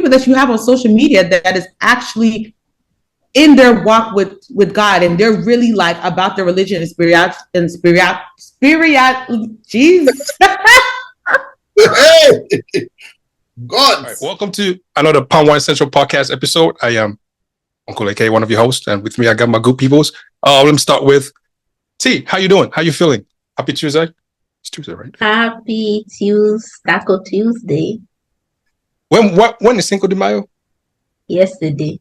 people that you have on social media that is actually in their walk with God, and they're really like about their religion and spirit. Jeez. Hey, God. All right, welcome to another Palm Wine Central podcast episode. I am Uncle AK, one of your hosts, and with me I got my good peoples. Let me start with T. How you doing? How you feeling? Happy Tuesday. It's Tuesday, right? Happy Taco Tuesday. When is Cinco de Mayo? Yesterday.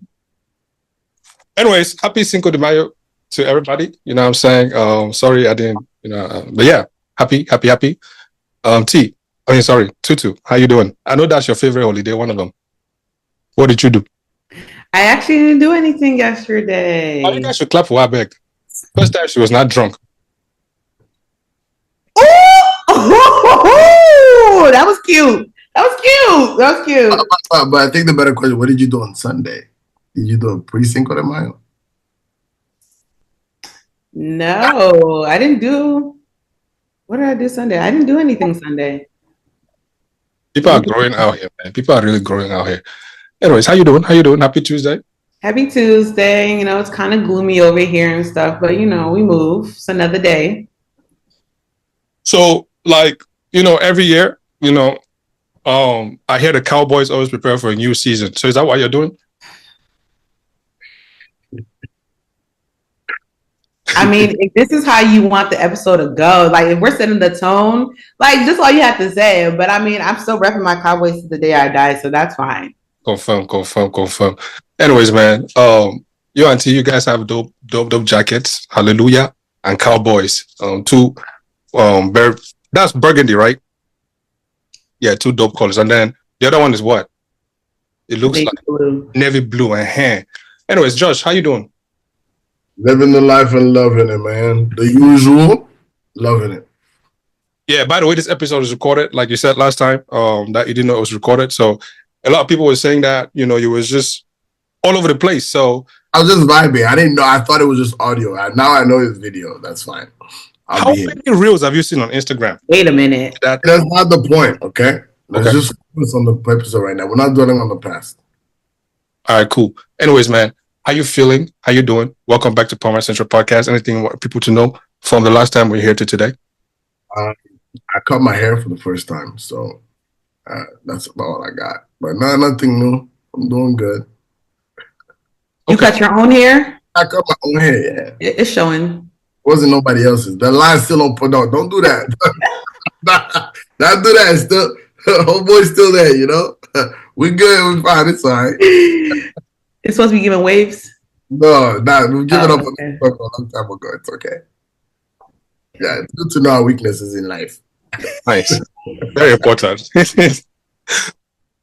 Anyways, happy Cinco de Mayo to everybody. You know what I'm saying? Sorry I didn't, but yeah, happy. Tutu, how you doing? I know that's your favorite holiday, one of them. What did you do? I actually didn't do anything yesterday. Oh, you guys should clap for her back. First time she was not drunk. Oh, that was cute. But I think the better question, what did you do on Sunday? Did you do a pre-Cinco de Mayo? No, I didn't do. What did I do Sunday? I didn't do anything Sunday. People are growing out here, man. People are really growing out here. Anyways, how you doing? Happy Tuesday. Happy Tuesday. It's kind of gloomy over here and stuff, but we move. It's another day. So, every year, I hear the Cowboys always prepare for a new season. So is that what you're doing? I mean, if this is how you want the episode to go, like if we're setting the tone, like this is all you have to say. But I mean, I'm still repping my Cowboys to the day I die, so that's fine. Confirm. Anyways, man, you and T, you guys have dope jackets. Hallelujah and Cowboys. That's burgundy, right? Yeah, two dope colors. And then the other one is what? It looks like blue. Navy blue and hair. Anyways, Josh, how you doing? Living the life and loving it, man. The usual, loving it. Yeah, by the way, this episode is recorded, like you said last time, that you didn't know it was recorded. So a lot of people were saying that, you was just all over the place. So I was just vibing. I didn't know. I thought it was just audio. Now I know it's video. That's fine. How many reels have you seen on Instagram? Wait a minute. That's not the point, okay? Let's just focus on the episode right now. We're not dwelling on the past. All right, cool. Anyways, man, how you feeling? How you doing? Welcome back to Palm Wine Central Podcast. Anything you want people to know from the last time we're here to today? I cut my hair for the first time, so that's about all I got. But nothing new. I'm doing good. You cut your own hair? I cut my own hair, yeah. It's showing. Wasn't nobody else's. The line still don't put out. Don't do that. Don't do that. Still, homeboy's still there, We good. We fine. It's all right. It's supposed to be giving waves? No, we've given up on a long time ago. It's okay. Yeah, it's good to know our weaknesses in life. Nice. Very important.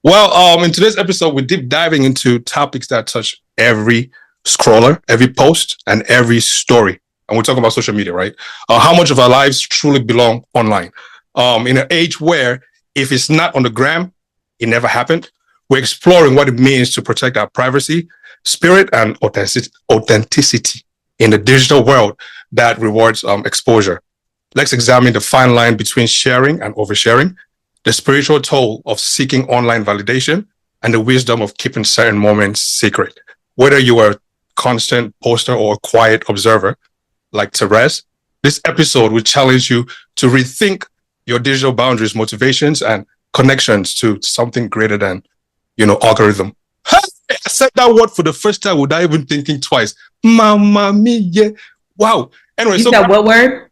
Well, in today's episode, we're deep diving into topics that touch every scroller, every post, and every story. And we're talking about social media, right? How much of our lives truly belong online? In an age where if it's not on the gram, it never happened. We're exploring what it means to protect our privacy, spirit, and authenticity in the digital world that rewards exposure. Let's examine the fine line between sharing and oversharing, the spiritual toll of seeking online validation, and the wisdom of keeping certain moments secret. Whether you are a constant poster or a quiet observer, like Therese, this episode will challenge you to rethink your digital boundaries, motivations, and connections to something greater than, algorithm. I said that word for the first time without even thinking twice. Mamma mia. Wow. Anyway, you said what word?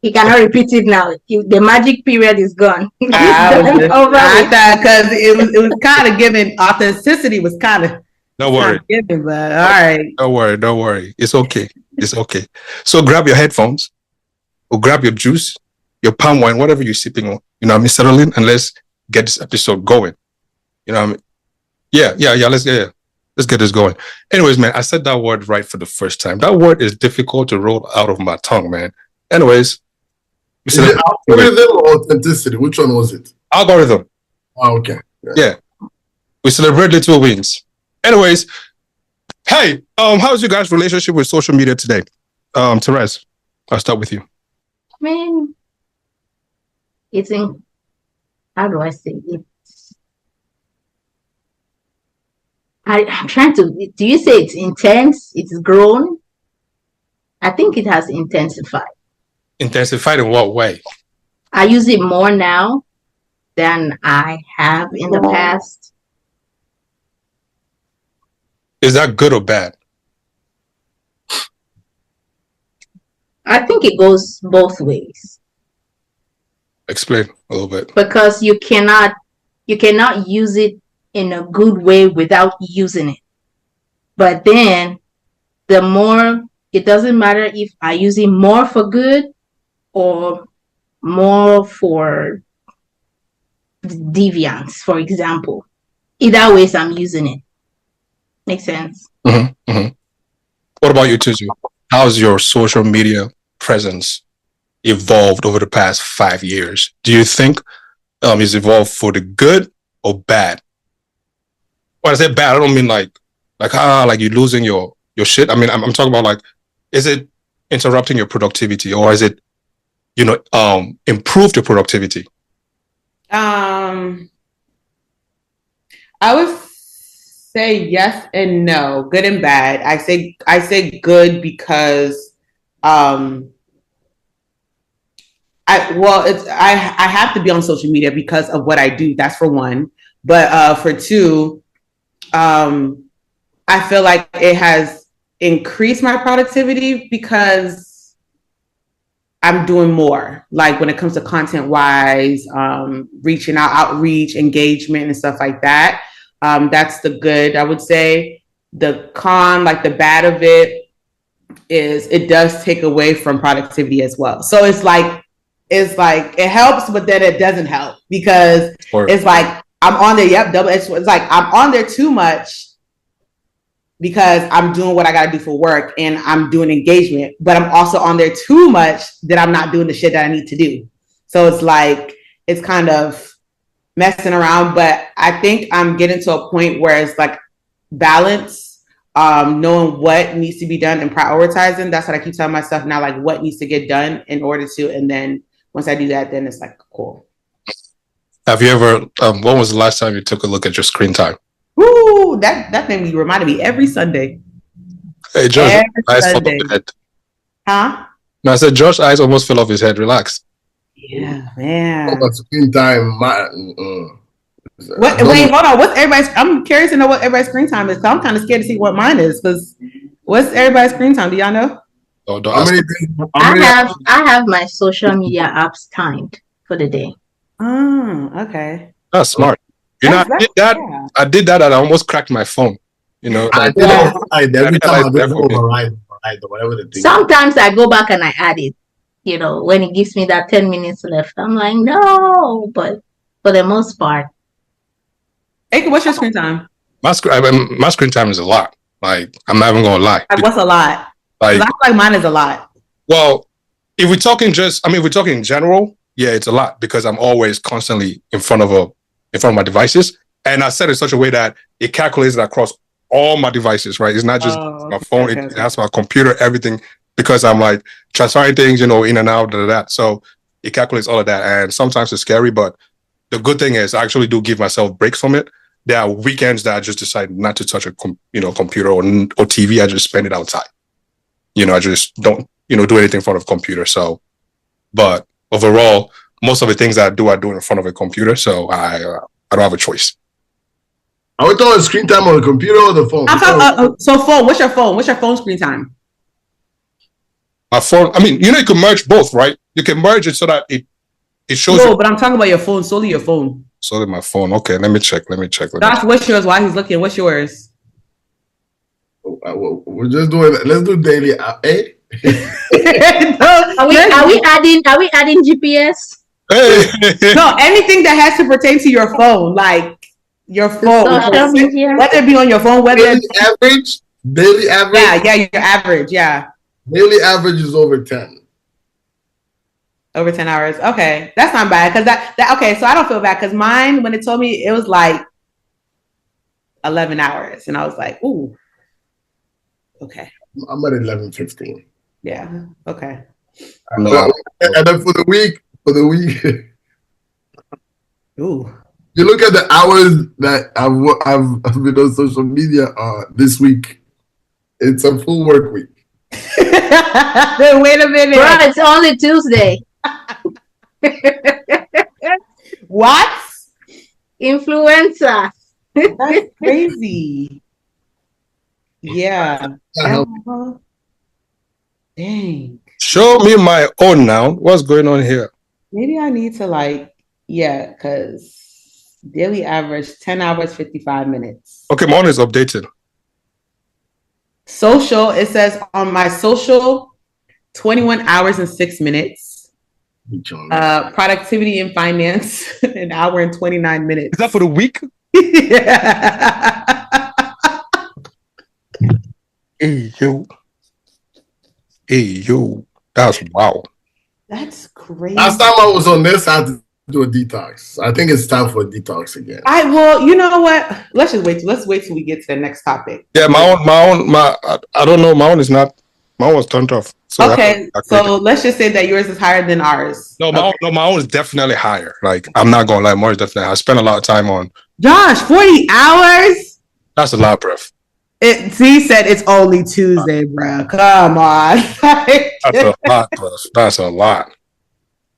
He cannot repeat it now. The magic period is gone. Because it was kind of giving authenticity was kind of. Don't worry. Giving, but all right. Don't worry. It's okay. So grab your headphones or grab your juice, your palm wine, whatever you're sipping on. Settle in and let's get this episode going. Yeah. Let's get this going. Anyways, man, I said that word right for the first time. That word is difficult to roll out of my tongue, man. Anyways. Is it algorithm or authenticity? Which one was it? Algorithm. Oh, okay. Yeah. We celebrate little wins. Anyways, hey, how's your guys' relationship with social media today? Therese, I'll start with you. Man, how do I say it? I'm trying to. Do you say it's intense? It's grown? I think it has intensified. Intensified in what way? I use it more now than I have in the past. Is that good or bad? I think it goes both ways. Explain a little bit. Because you cannot use it in a good way without using it. But then the more, it doesn't matter if I use it more for good or more for deviance, for example. Either ways I'm using it. Makes sense? Mm-hmm, mm-hmm. What about you, Tutu? How's your social media presence evolved over the past 5 years? Do you think it's evolved for the good or bad? When I say bad, I don't mean like you're losing your shit. I mean, I'm talking about like, is it interrupting your productivity, or is it, improved your productivity? I would say yes and no, good and bad. I say good because I have to be on social media because of what I do. That's for one. But for two, I feel like it has increased my productivity because I'm doing more. Like when it comes to content wise, reaching out, outreach, engagement, and stuff like that. That's the good, I would say. The con, like the bad of it, is it does take away from productivity as well. So it's like it helps, but then it doesn't help because it's like I'm on there. Yep, double edged. It's like I'm on there too much because I'm doing what I got to do for work and I'm doing engagement, but I'm also on there too much that I'm not doing the shit that I need to do. So it's like it's kind of messing around, but I think I'm getting to a point where it's like balance, knowing what needs to be done and prioritizing. That's what I keep telling myself now, like what needs to get done in order to, and then once I do that, then it's like cool. Have you ever, when was the last time you took a look at your screen time? Ooh, that thing reminded me every Sunday. Hey, Josh, eyes fell off his head. Huh? No, I said Josh's eyes almost fell off his head. Relax. Yeah, man. About screen time, Wait, hold on. What's everybody's? I'm curious to know what everybody's screen time is. So I'm kind of scared to see what mine is. Because what's everybody's screen time? Do y'all know? Oh, don't ask me. I have my social media apps timed for the day. Oh, okay. That's smart. I did that. Yeah. I did that, and I almost cracked my phone. I did override every time I did override or whatever the thing. Sometimes I go back and I add it. When it gives me that 10 minutes left, I'm like, no. But for the most part, Aika, what's your screen time? My screen time is a lot. Like, I'm not even gonna lie. Like, what's a lot? Like, I feel like mine is a lot. Well, if we're talking in general, yeah, it's a lot because I'm always constantly in front of my devices, and I set it in such a way that it calculates it across all my devices. Right? It's not just my phone; it has my computer, everything. Because I'm like transferring things, in and out, that. So it calculates all of that, and sometimes it's scary. But the good thing is, I actually do give myself breaks from it. There are weekends that I just decide not to touch a computer or TV. I just spend it outside. I just don't do anything in front of a computer. So, but overall, most of the things I do in front of a computer. So I don't have a choice. Are we talking screen time on the computer or the phone? So phone. What's your phone? What's your phone screen time? My phone. I mean, you can merge both, right? You can merge it so that it shows. No, but I'm talking about your phone. Solely your phone. Solely my phone. Okay, let me check. That's what's yours. While he's looking, what's yours? We're just doing. Let's do daily. Are we adding GPS? Hey. No, anything that has to pertain to your phone, like your phone, whether it be on your phone, whether daily average. Yeah, your average, yeah. Daily average is over 10. Over 10 hours. Okay. That's not bad. Because that okay, so I don't feel bad because mine, when it told me, it was like 11 hours. And I was like, ooh. Okay. I'm at 11:15. Yeah. Okay. No. And then for the week. Ooh. You look at the hours that I've been on social media this week. It's a full work week. Wait a minute. Bro, it's only Tuesday. What? Influencer. That's crazy. Yeah. Dang. Show me my own now. What's going on here? Maybe I need to because daily average 10 hours, 55 minutes. Okay, my own is updated. Social, it says on my social, 21 hours and 6 minutes. Productivity and finance, an hour and 29 minutes. Is that for the week? Yeah. Hey, yo. That's wow. That's crazy. Last time I was on this, I had to do a detox. I think it's time for a detox again. Well, you know what? Let's wait till we get to the next topic. Yeah, I don't know. My own was turned off. So okay, so let's just say that yours is higher than ours. No, my own is definitely higher. Like, I'm not gonna lie, mine is definitely higher. I spent a lot of time on. Josh, 40 hours? That's a lot, bruv. He said it's only Tuesday, bro. Come on. That's a lot, bruv. That's a lot.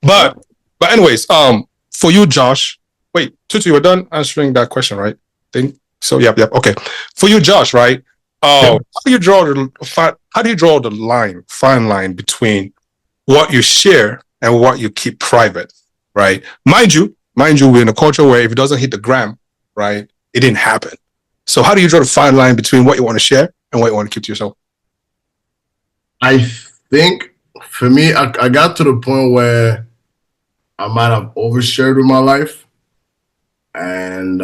But anyways, for you, Josh. Wait, Tutu, you were done answering that question, right? Think so. Yep. Okay. For you, Josh, right? How do you draw the fine line between what you share and what you keep private, right? Mind you, we're in a culture where if it doesn't hit the gram, right, it didn't happen. So how do you draw the fine line between what you want to share and what you want to keep to yourself? I think for me, I got to the point where I might have overshared with my life, and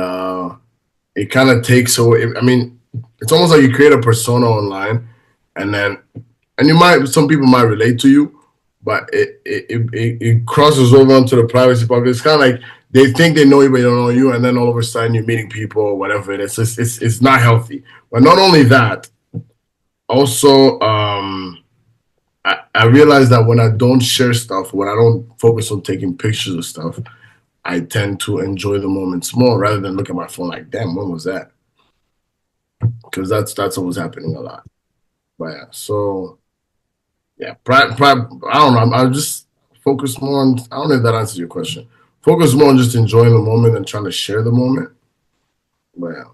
it kind of takes away. I mean, it's almost like you create a persona online, and some people might relate to you, but it crosses over onto the privacy part. It's kind of like they think they know you, but they don't know you, and then all of a sudden you're meeting people or whatever it is. It's not healthy. But not only that, also I realize that when I don't share stuff, when I don't focus on taking pictures of stuff, I tend to enjoy the moments more rather than look at my phone like, damn, when was that? Because that's what was happening a lot. But yeah, so yeah, I don't know. I'll just focus more on. I don't know if that answers your question. Focus more on just enjoying the moment and trying to share the moment. But yeah,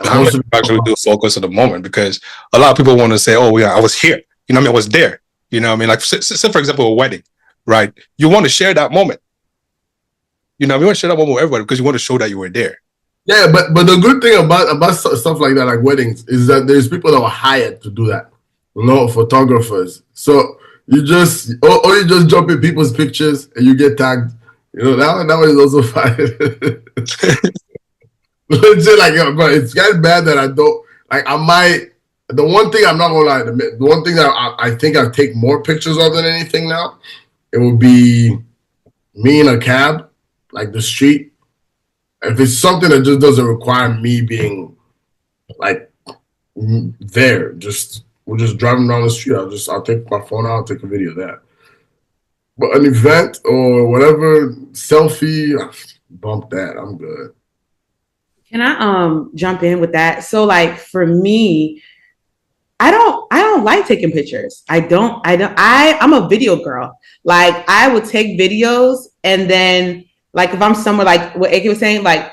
How much actually do focus on the moment? Because a lot of people want to say, "Oh, yeah, I was here." You know what I mean? I was there. You know what I mean? Like, say for example, a wedding, right? You want to share that moment. You know, you want to share that moment with everybody because you want to show that you were there. Yeah, but the good thing about stuff like that, like weddings, is that there's people that were hired to do that. You know, photographers. So you just jump in people's pictures and you get tagged. You know, that one is also fine. Legit, like, bro, it's getting bad that I don't like. I might. The one thing I'm not gonna lie, the one thing that I think I take more pictures of than anything now, it would be me in a cab, like the street. If it's something that just doesn't require me being like there, we're just driving down the street. I'll take my phone out, I'll take a video of that. But an event or whatever, selfie, bump that. I'm good. Can I jump in with that? So like for me, I don't like taking pictures. I'm a video girl. Like I would take videos and then like if I'm somewhere like what Ake was saying, like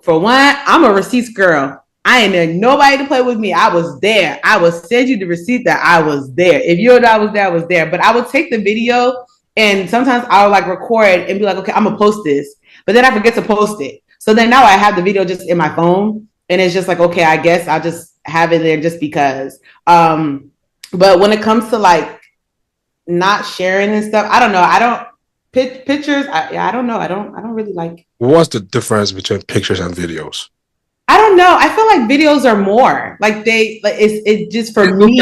for one, I'm a receipts girl. I ain't there nobody to play with me. I was there. I would send you the receipt that I was there. If you know I was there, I was there. But I would take the video and sometimes I'll like record and be like, okay, I'm gonna post this. But then I forget to post it. So then now I have the video just in my phone and it's just like, okay, I guess I'll just have it there just because. But when it comes to like not sharing and stuff, I don't know. I don't pictures. I don't know. I don't really like. What's the difference between pictures and videos? I don't know. I feel like videos are more like it's just for me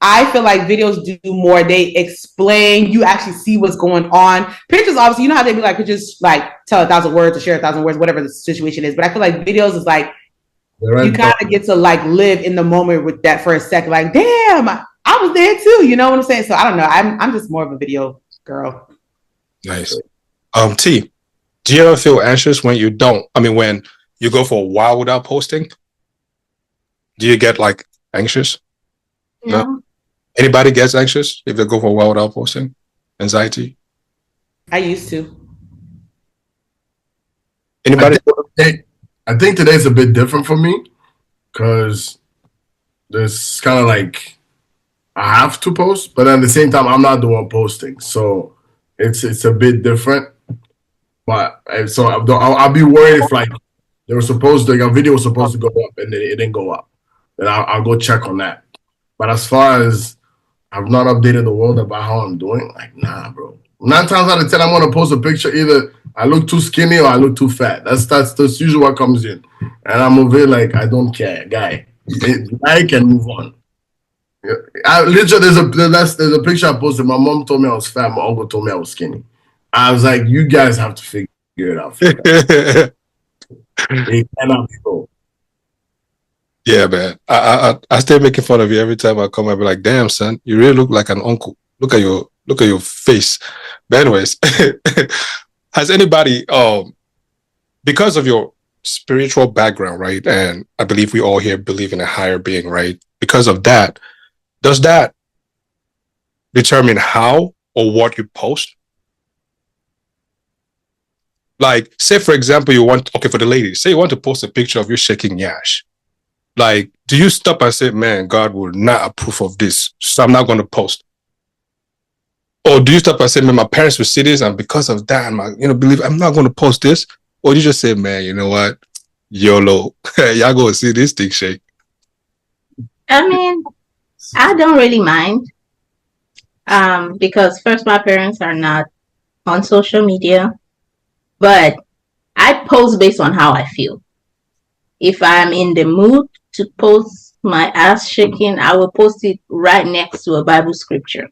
I feel like videos do more. They explain. You actually see what's going on. Pictures, obviously, you know how they be like pictures, like tell 1,000 words or share 1,000 words, whatever the situation is. But I feel like videos is like you kind of get to like live in the moment with that for a second. Like, damn, I was there too. You know what I'm saying? So I don't know. I'm just more of a video girl. Nice. T. Do you ever feel anxious when you don't? I mean, when you go for a while without posting, do you get like anxious? No. Anybody gets anxious if they go for a while without posting? Anxiety? I used to. Anybody? I think today's a bit different for me because there's kind of like I have to post, but at the same time, I'm not the one posting, so it's a bit different. But so I'll be worried if like they were supposed to, like a video was supposed to go up and it didn't go up, then I'll go check on that. But as far as I've not updated the world about how I'm doing, like nah, bro. 9 times out of 10, I'm gonna post a picture either I look too skinny or I look too fat. That's usually what comes in, and I'm over it like I don't care, guy. Like and move on. I literally there's a picture I posted. My mom told me I was fat. My uncle told me I was skinny. I was like, you guys have to figure it out. It cannot be so. Yeah, man. I stay making fun of you every time I come. I be like, damn, son, you really look like an uncle. Look at your face. But anyways, has anybody because of your spiritual background, right? And I believe we all here believe in a higher being, right? Because of that, does that determine how or what you post? Like, say for example, for the ladies, say you want to post a picture of you shaking yash. Like, do you stop and say, man, God will not approve of this, so I'm not going to post? Or do you stop and say, man, my parents will see this, and because of that, believe I'm not going to post this? Or do you just say, man, you know what? YOLO. Y'all going to see this thing shake. I mean, I don't really mind. Because first, my parents are not on social media, but I post based on how I feel. If I'm in the mood to post my ass shaking, I will post it right next to a Bible scripture.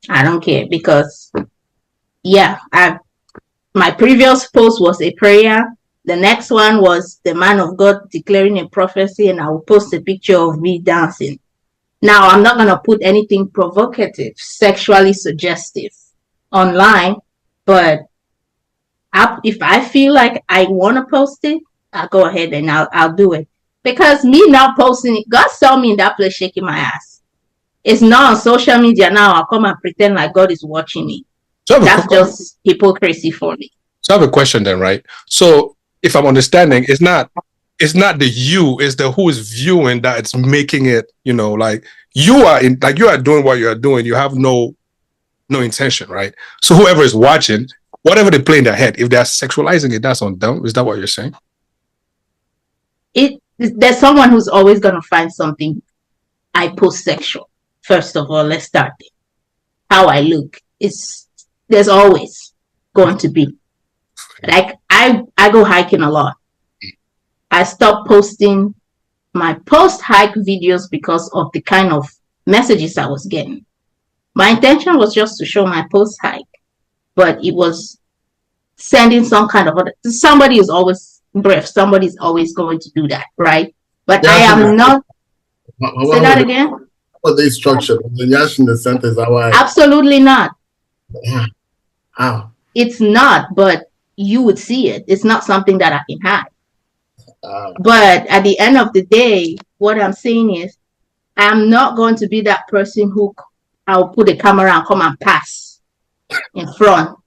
I don't care because, yeah, my previous post was a prayer. The next one was the man of God declaring a prophecy, and I will post a picture of me dancing. Now, I'm not going to put anything provocative, sexually suggestive online, but if I feel like I want to post it, I'll go ahead and I'll do it. Because me not posting it, God saw me in that place shaking my ass. It's not on social media now. I'll come and pretend like God is watching me. So that's just hypocrisy for me. So I have a question then, right? So if I'm understanding, it's not the you, it's the who is viewing that it's making it, like you are doing what you are doing. You have no intention, right? So whoever is watching, whatever they play in their head, if they're sexualizing it, that's on them. Is that what you're saying? There's someone who's always going to find something I post sexual. First of all, let's start there. How I look there's always going to be. Like I go hiking a lot. I stopped posting my post-hike videos because of the kind of messages I was getting. My intention was just to show my post-hike, but it was sending some kind of somebody is always somebody's always going to do that, right? But yeah, I am not. Say that again. How are they structured? The yash in the center is how Absolutely not. Yeah. How? It's not, but you would see it. It's not something that I can hide. But at the end of the day, what I'm saying is, I'm not going to be that person who I'll put a camera and come and pass in front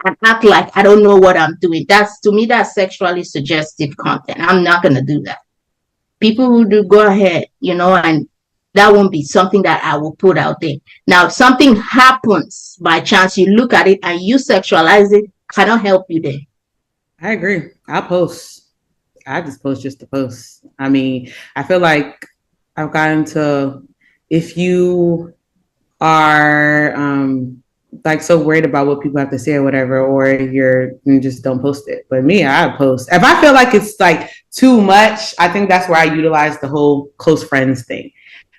and act like I don't know what I'm doing. To me, that's sexually suggestive content. I'm not going to do that. People who do, go ahead, and that won't be something that I will put out there. Now, if something happens by chance, you look at it and you sexualize it, cannot help you there. I agree. I'll post. I just post just to post. I mean, I feel like I've gotten to, if you are like so worried about what people have to say or whatever, or you just don't post it. But me, I post. If I feel like it's like too much, I think that's where I utilize the whole close friends thing.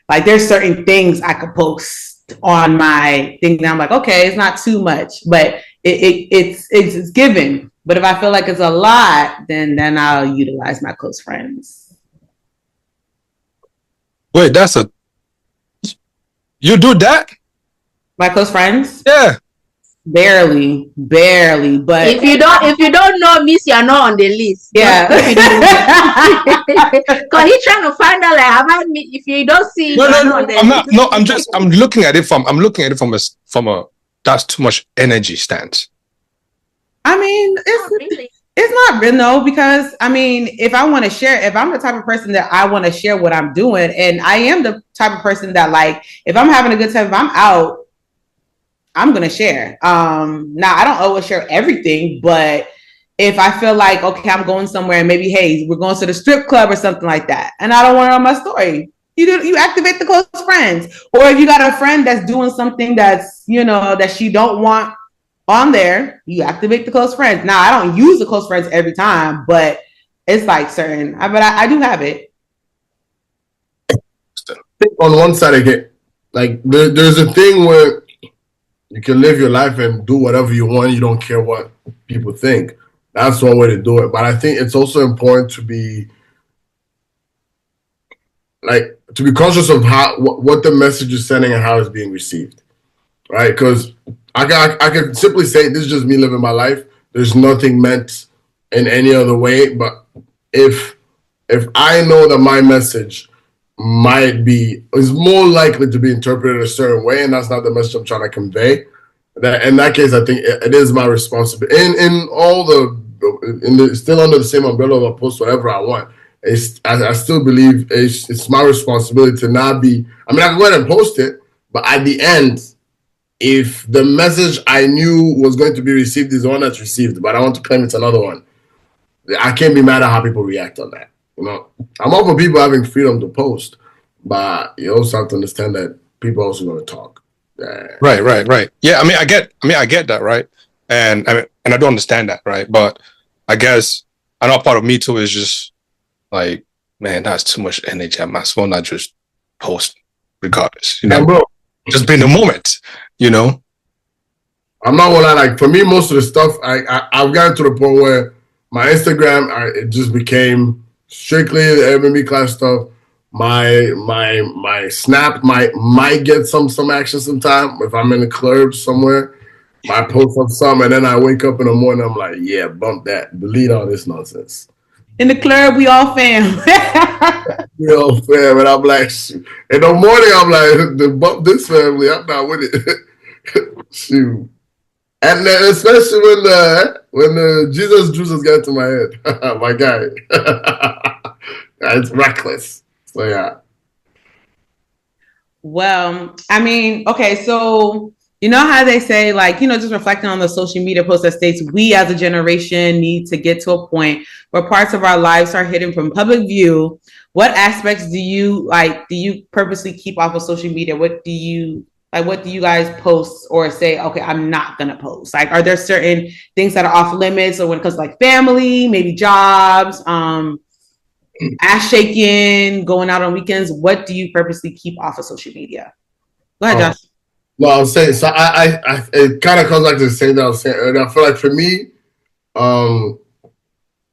Like there's certain things I could post on my thing that I'm like, okay, it's not too much, but it's given. But if I feel like it's a lot, then I'll utilize my close friends. Wait, you do that? My close friends? Yeah. Barely, but If you don't know, miss, you're not on the list. yeah. Because he's trying to find out, like, have I if you don't see it, No, you're no, not no. on the I'm list. not. No, I'm looking at it from a that's too much energy stance. I mean, Not really. it's not real, no, because I mean, if I want to share, if I'm the type of person that I want to share what I'm doing, and I am the type of person that, like, if I'm having a good time, if I'm out, I'm gonna share. Now I don't always share everything, but if I feel like, okay, I'm going somewhere and maybe, hey, we're going to the strip club or something like that, and I don't want it on my story, you activate the close friends. Or if you got a friend that's doing something that's, that she don't want on there, you activate the close friends. Now I don't use the close friends every time, but it's like certain. But I do have it. I think on one side, I get like there's a thing where you can live your life and do whatever you want. You don't care what people think. That's one way to do it. But I think it's also important to be conscious of how what the message is sending and how it's being received, right? Because I can simply say this is just me living my life. There's nothing meant in any other way. But if I know that my message is more likely to be interpreted a certain way, and that's not the message I'm trying to convey, that in that case, I think it is my responsibility. Still under the same umbrella of I post whatever I want. I still believe it's my responsibility to not be. I mean, I can go ahead and post it, but at the end, if the message I knew was going to be received is the one that's received, but I want to claim it's another one, I can't be mad at how people react on that. I'm all for people having freedom to post, but you also have to understand that people are also going to talk. Right. Yeah, I get that, right? And I do understand that, right? But I guess another part of me too is just like, man, that's too much energy. I might as well not just post regardless, And bro, just be in the moment, I'm not gonna lie. Like for me, most of the stuff I've gotten to the point where my Instagram it just became strictly the Airbnb class stuff. My Snap might get some action sometime if I'm in a club somewhere. I post up some, and then I wake up in the morning. I'm like, yeah, bump that, delete all this nonsense. In the club, we all fam. You know, fam, and I'm like, shoot. In the morning, I'm like, bump this family. I'm not with it. Shoot. And then especially when the Jesus juices get to my head, my guy, it's reckless. So yeah. Well, I mean, okay, so you know how they say, like, just reflecting on the social media post that states we as a generation need to get to a point where parts of our lives are hidden from public view. What aspects do you purposely keep off of social media? What do you guys post or say, okay, I'm not gonna post? Like, are there certain things that are off limits, or when it comes to like family, maybe jobs, ass shaking, going out on weekends? What do you purposely keep off of social media? Go ahead, Josh. No, I was saying, so I it kind of comes back to the same thing I was saying earlier. I feel like for me,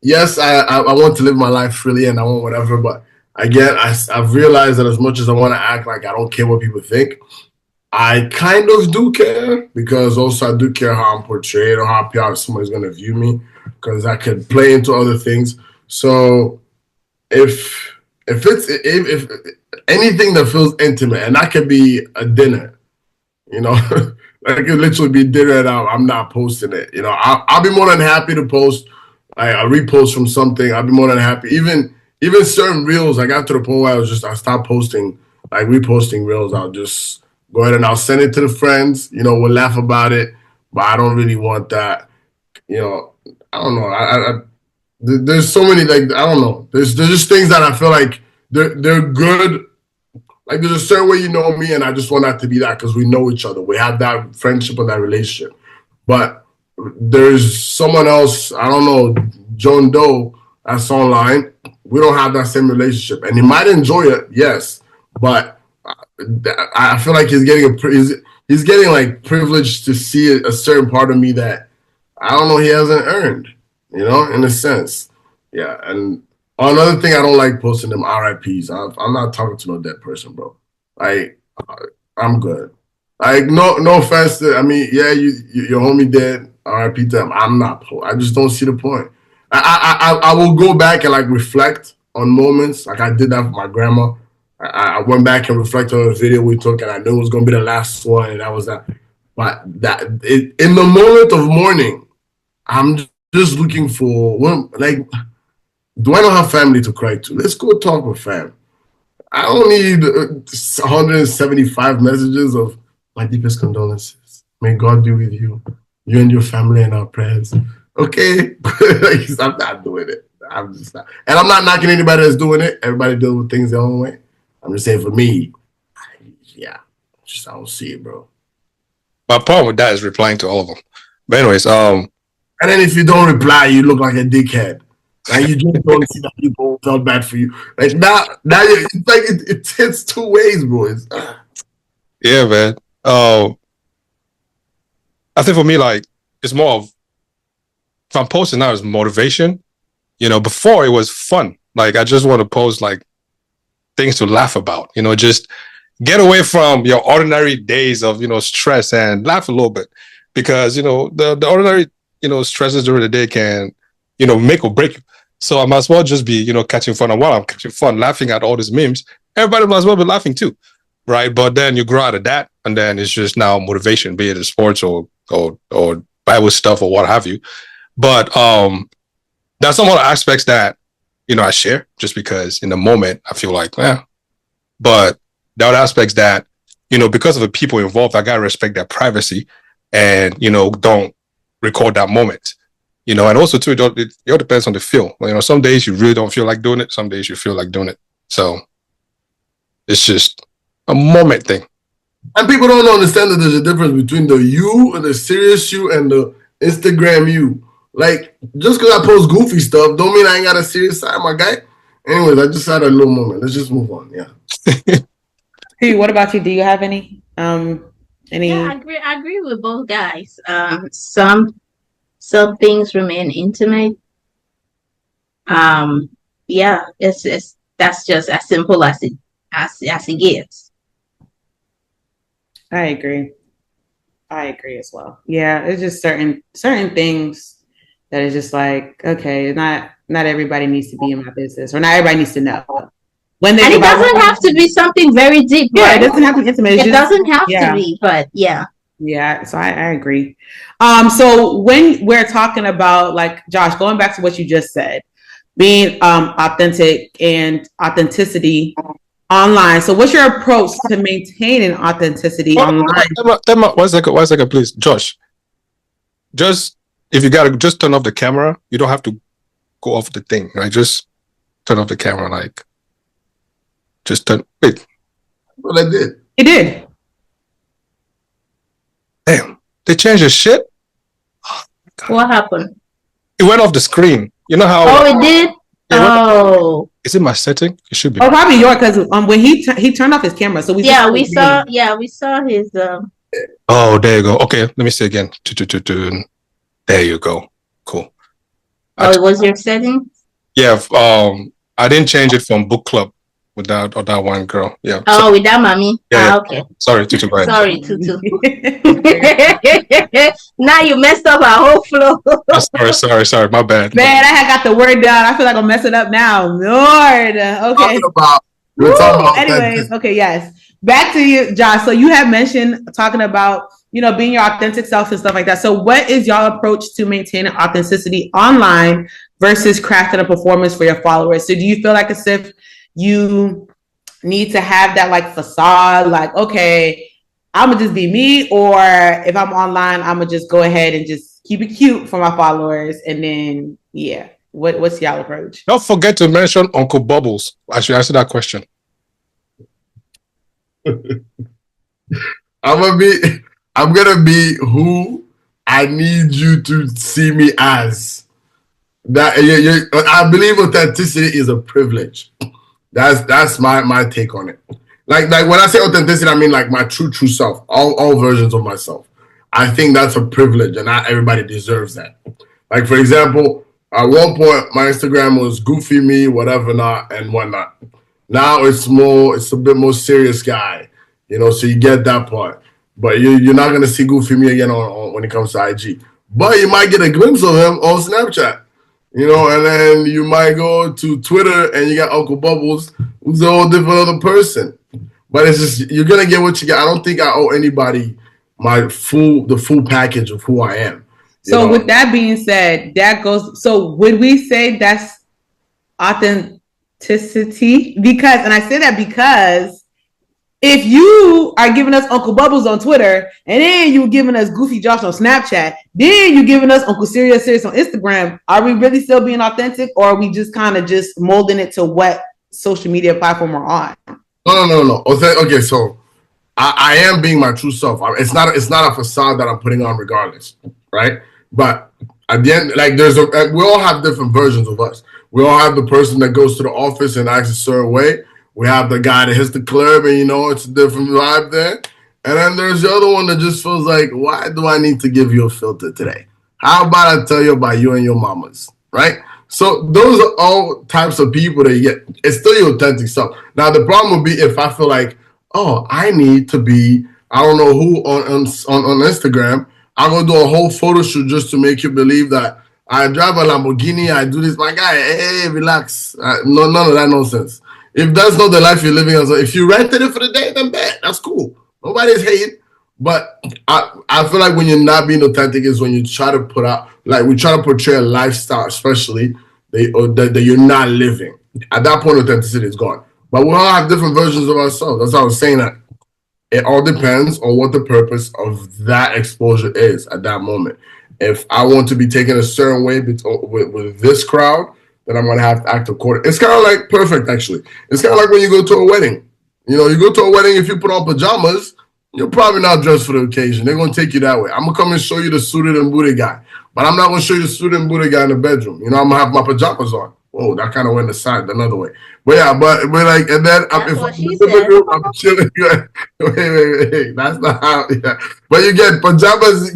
yes, I want to live my life freely and I want whatever, but again, I've realized that as much as I want to act like I don't care what people think, I kind of do care, because also I do care how I'm portrayed or how somebody's going to view me, because I could play into other things. So if if anything that feels intimate, and that could be a dinner, like it could literally be dinner and I'm not posting it. I'll be more than happy to post like a repost from something. I'll be more than happy. Even certain reels, I got to the point where I stopped posting, like reposting reels. I'll just go ahead and I'll send it to the friends. We'll laugh about it, but I don't really want that. I don't know. There's so many, like, I don't know. There's just things that I feel like they're good. Like there's a certain way you know me, and I just want that to be that, because we know each other. We have that friendship and that relationship. But there's someone else, I don't know, John Doe, that's online. We don't have that same relationship, and he might enjoy it, yes, but I feel like he's getting like privileged to see a certain part of me that I don't know he hasn't earned, in a sense. Yeah, and another thing, I don't like posting them RIPs. I'm not talking to no dead person, bro. Like, I'm good. Like no offense to, I mean, yeah, your homie dead, R.I.P. to him. I'm not. I just don't see the point. I will go back and like reflect on moments, like I did that for my grandma. I went back and reflected on the video we took, and I knew it was gonna be the last one, and that was that. But in the moment of mourning, I'm just looking for like, do I not have family to cry to? Let's go talk with fam. I don't need 175 messages of my deepest condolences. May God be with you, you and your family, and our prayers. Okay, I'm not doing it. I'm just not, and I'm not knocking anybody that's doing it. Everybody deals with things their own way. I'm just saying for me, yeah, just I don't see it, bro. My problem with that is replying to all of them. But anyways, And then if you don't reply, you look like a dickhead. And you just don't see that people felt bad for you. Like now it's like it hits two ways, boys. yeah, man. I think for me, like, it's more of, if I'm posting now, it's motivation. You know, before it was fun. Like, I just want to post like things to laugh about. You know, just get away from your ordinary days of, you know, stress and laugh a little bit, because, you know, the ordinary, you know, stresses during the day can, you know, make or break you. So I might as well just be, you know, catching fun. And while I'm catching fun, laughing at all these memes, everybody might as well be laughing too, right? But then you grow out of that, and then it's just now motivation, be it in sports or Bible stuff or what have you. But there's some other aspects that, you know, I share just because in the moment I feel like, yeah. But there are aspects that, you know, because of the people involved, I gotta respect their privacy, and, you know, don't record that moment. You know, and also too, it all depends on the feel. You know, some days you really don't feel like doing it. Some days you feel like doing it. So it's just a moment thing. And people don't understand that there's a difference between the you and the serious you and the Instagram you. Like, just because I post goofy stuff don't mean I ain't got a serious side, my guy. Anyways, I just had a little moment. Let's just move on. Yeah. Hey, what about you? Do you have any Yeah, I agree with both guys. Some things remain intimate. Yeah, it's that's just as simple as it gets. I agree. I agree as well. Yeah, it's just certain things that is just like, okay, not everybody needs to be in my business, or not everybody needs to know. And it doesn't have to be something very deep. Yeah, right? it doesn't have to be intimate. It doesn't have to be, but yeah. Yeah, so I agree. So when we're talking about, like, Josh, going back to what you just said, being authentic and authenticity online. So what's your approach to maintaining authenticity online? One second, please. Josh, just, if you gotta just turn off the camera, you don't have to go off the thing, right? Just turn off the camera, like, just turn, wait. Well, I did. It did. Damn, they changed the shit? What happened? It went off the screen. You know how? Oh, it did? Oh. Is it my setting? It should be. Oh, probably yours, because when he turned off his camera, so we saw his Oh, there you go. Okay, let me see again. There you go. Cool. Oh, it was your setting? Yeah, I didn't change it from book club with that one girl. Yeah. Oh, with that mommy. Yeah. Okay. Sorry, Tutu. Sorry, Tutu. Now you messed up our whole flow. Sorry. My bad. Man, I had got the word down. I feel like I'm messing up now. Lord. Okay. We're talking about anyways, okay, yes. Back to you, Josh. So you have mentioned talking about, you know, being your authentic self and stuff like that. So what is your approach to maintaining authenticity online versus crafting a performance for your followers? So do you feel like as if you need to have that like facade, like, okay, I'm gonna just be me, or if I'm online, I'm gonna just go ahead and just keep it cute for my followers, and then what's y'all approach? Don't forget to mention Uncle Bubbles. I should answer that question. I'm gonna be who I need you to see me as. That I believe authenticity is a privilege. That's my take on it. Like when I say authenticity, I mean like my true self, all versions of myself. I think that's a privilege, and not everybody deserves that. Like, for example, at one point my Instagram was goofy me, whatever not, and whatnot. Now it's a bit more serious guy, you know. So you get that part. but you're not gonna see Goofy me again on when it comes to IG. But you might get a glimpse of him on Snapchat, and then you might go to Twitter and you got Uncle Bubbles, who's a whole different other person. But it's just you're gonna get what you get. I don't think I owe anybody the full package of who I am. So with that being said, so would we say that's authenticity? And I say that because if you are giving us Uncle Bubbles on Twitter, and then you're giving us Goofy Josh on Snapchat, then you're giving us Uncle Serious on Instagram, are we really still being authentic, or are we just kind of just molding it to what social media platform we're on? No. Okay, so I am being my true self. It's not a facade that I'm putting on regardless, right? But at the end, like we all have different versions of us. We all have the person that goes to the office and acts a certain way. We have the guy that hits the club and it's a different vibe there. And then there's the other one that just feels like, why do I need to give you a filter today? How about I tell you about you and your mamas, right? So those are all types of people that you get. It's still your authentic self. Now the problem would be if I feel like, oh, I need to be, I don't know who on Instagram. I'm gonna do a whole photo shoot just to make you believe that I drive a Lamborghini. I do this, my guy. Hey, relax. No, none of that nonsense. If that's not the life you're living, if you rented it for the day, then bet. That's cool. Nobody's hating. But I feel like when you're not being authentic is when you try to put out, like we try to portray a lifestyle, especially that you're not living. At that point, authenticity is gone. But we all have different versions of ourselves. That's why I was saying that it all depends on what the purpose of that exposure is at that moment. If I want to be taken a certain way with this crowd, then I'm going to have to act accordingly. It's kind of like perfect, actually. It's kind of like when you go to a wedding. You go to a wedding, if you put on pajamas, you're probably not dressed for the occasion. They're going to take you that way. I'm going to come and show you the suited and booted guy. But I'm not going to show you the suited and booted guy in the bedroom. I'm going to have my pajamas on. Whoa, that kind of went aside another way. But yeah, but like, and then if I'm in the room, I'm chilling. Wait. That's not how, yeah. But you get pajamas,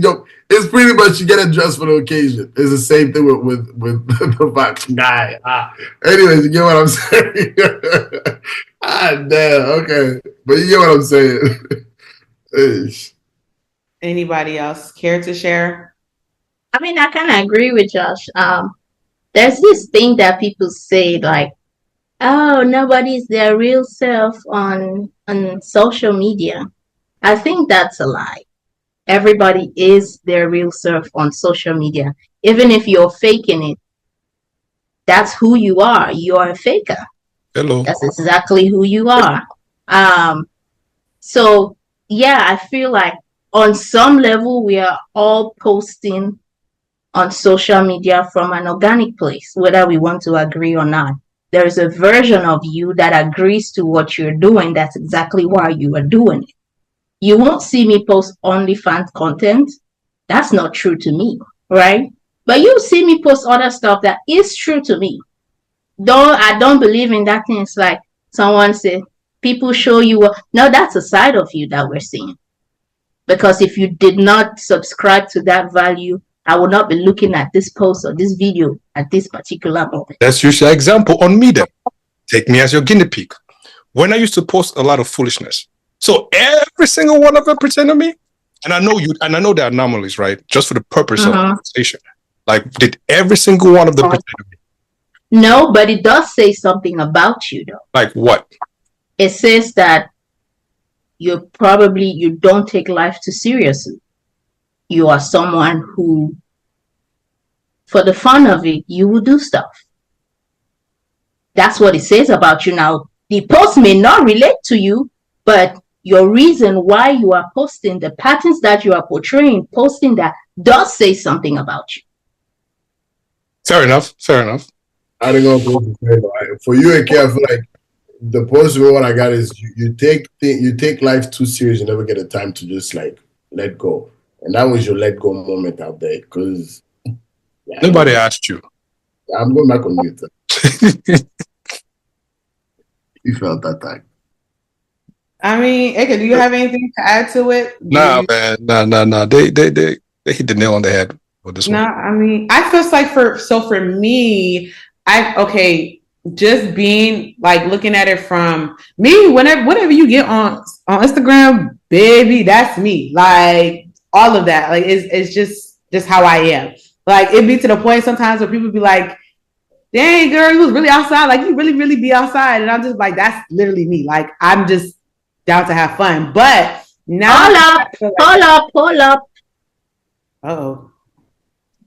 it's pretty much you get a dress for the occasion. It's the same thing with the box guy. Anyways, you get what I'm saying? Damn, okay. But you get what I'm saying. Anybody else care to share? I mean, I kind of agree with Josh. There's this thing that people say like, oh, nobody's their real self on social media. I think that's a lie. Everybody is their real self on social media. Even if you're faking it, that's who you are. You're a faker. Hello. That's exactly who you are. So yeah, I feel like on some level we are all posting on social media from an organic place, whether we want to agree or not. There is a version of you that agrees to what you're doing. That's exactly why you are doing it. You won't see me post OnlyFans content. That's not true to me, right? But you see me post other stuff that is true to me. Though I don't believe in that thing. It's like someone said, people show you no, that's a side of you that we're seeing. Because if you did not subscribe to that value, I will not be looking at this post or this video at this particular moment. Let's use your example on me then. Take me as your guinea pig. When I used to post a lot of foolishness, so every single one of them pretend to me, and I know there are anomalies, right? Just for the purpose of conversation. Like, did every single one of them pretend to me? No, but it does say something about you, though. Like what? It says that you don't take life too seriously. You are someone who, for the fun of it, you will do stuff. That's what it says about you. Now, the post may not relate to you, but your reason why you are posting, the patterns that you are portraying, posting that does say something about you. Fair enough. I don't know what to say, but for you, I feel like the positive one I got is you take life too serious. You never get a time to just like let go, and that was your let go moment out there. Because nobody asked you. I'm going back on mute. You felt that time. I mean, Eka, do you have anything to add to it? Nah, man. Nah. They hit the nail on the head with this one. I mean, I feel like for me, just being like looking at it from me, whenever you get on Instagram, baby, that's me. Like all of that. Like it's just how I am. Like it be to the point sometimes where people be like, dang girl, you was really outside. Like you really be outside. And I'm just like, that's literally me. Like I'm just down to have fun. But now Hold up. oh.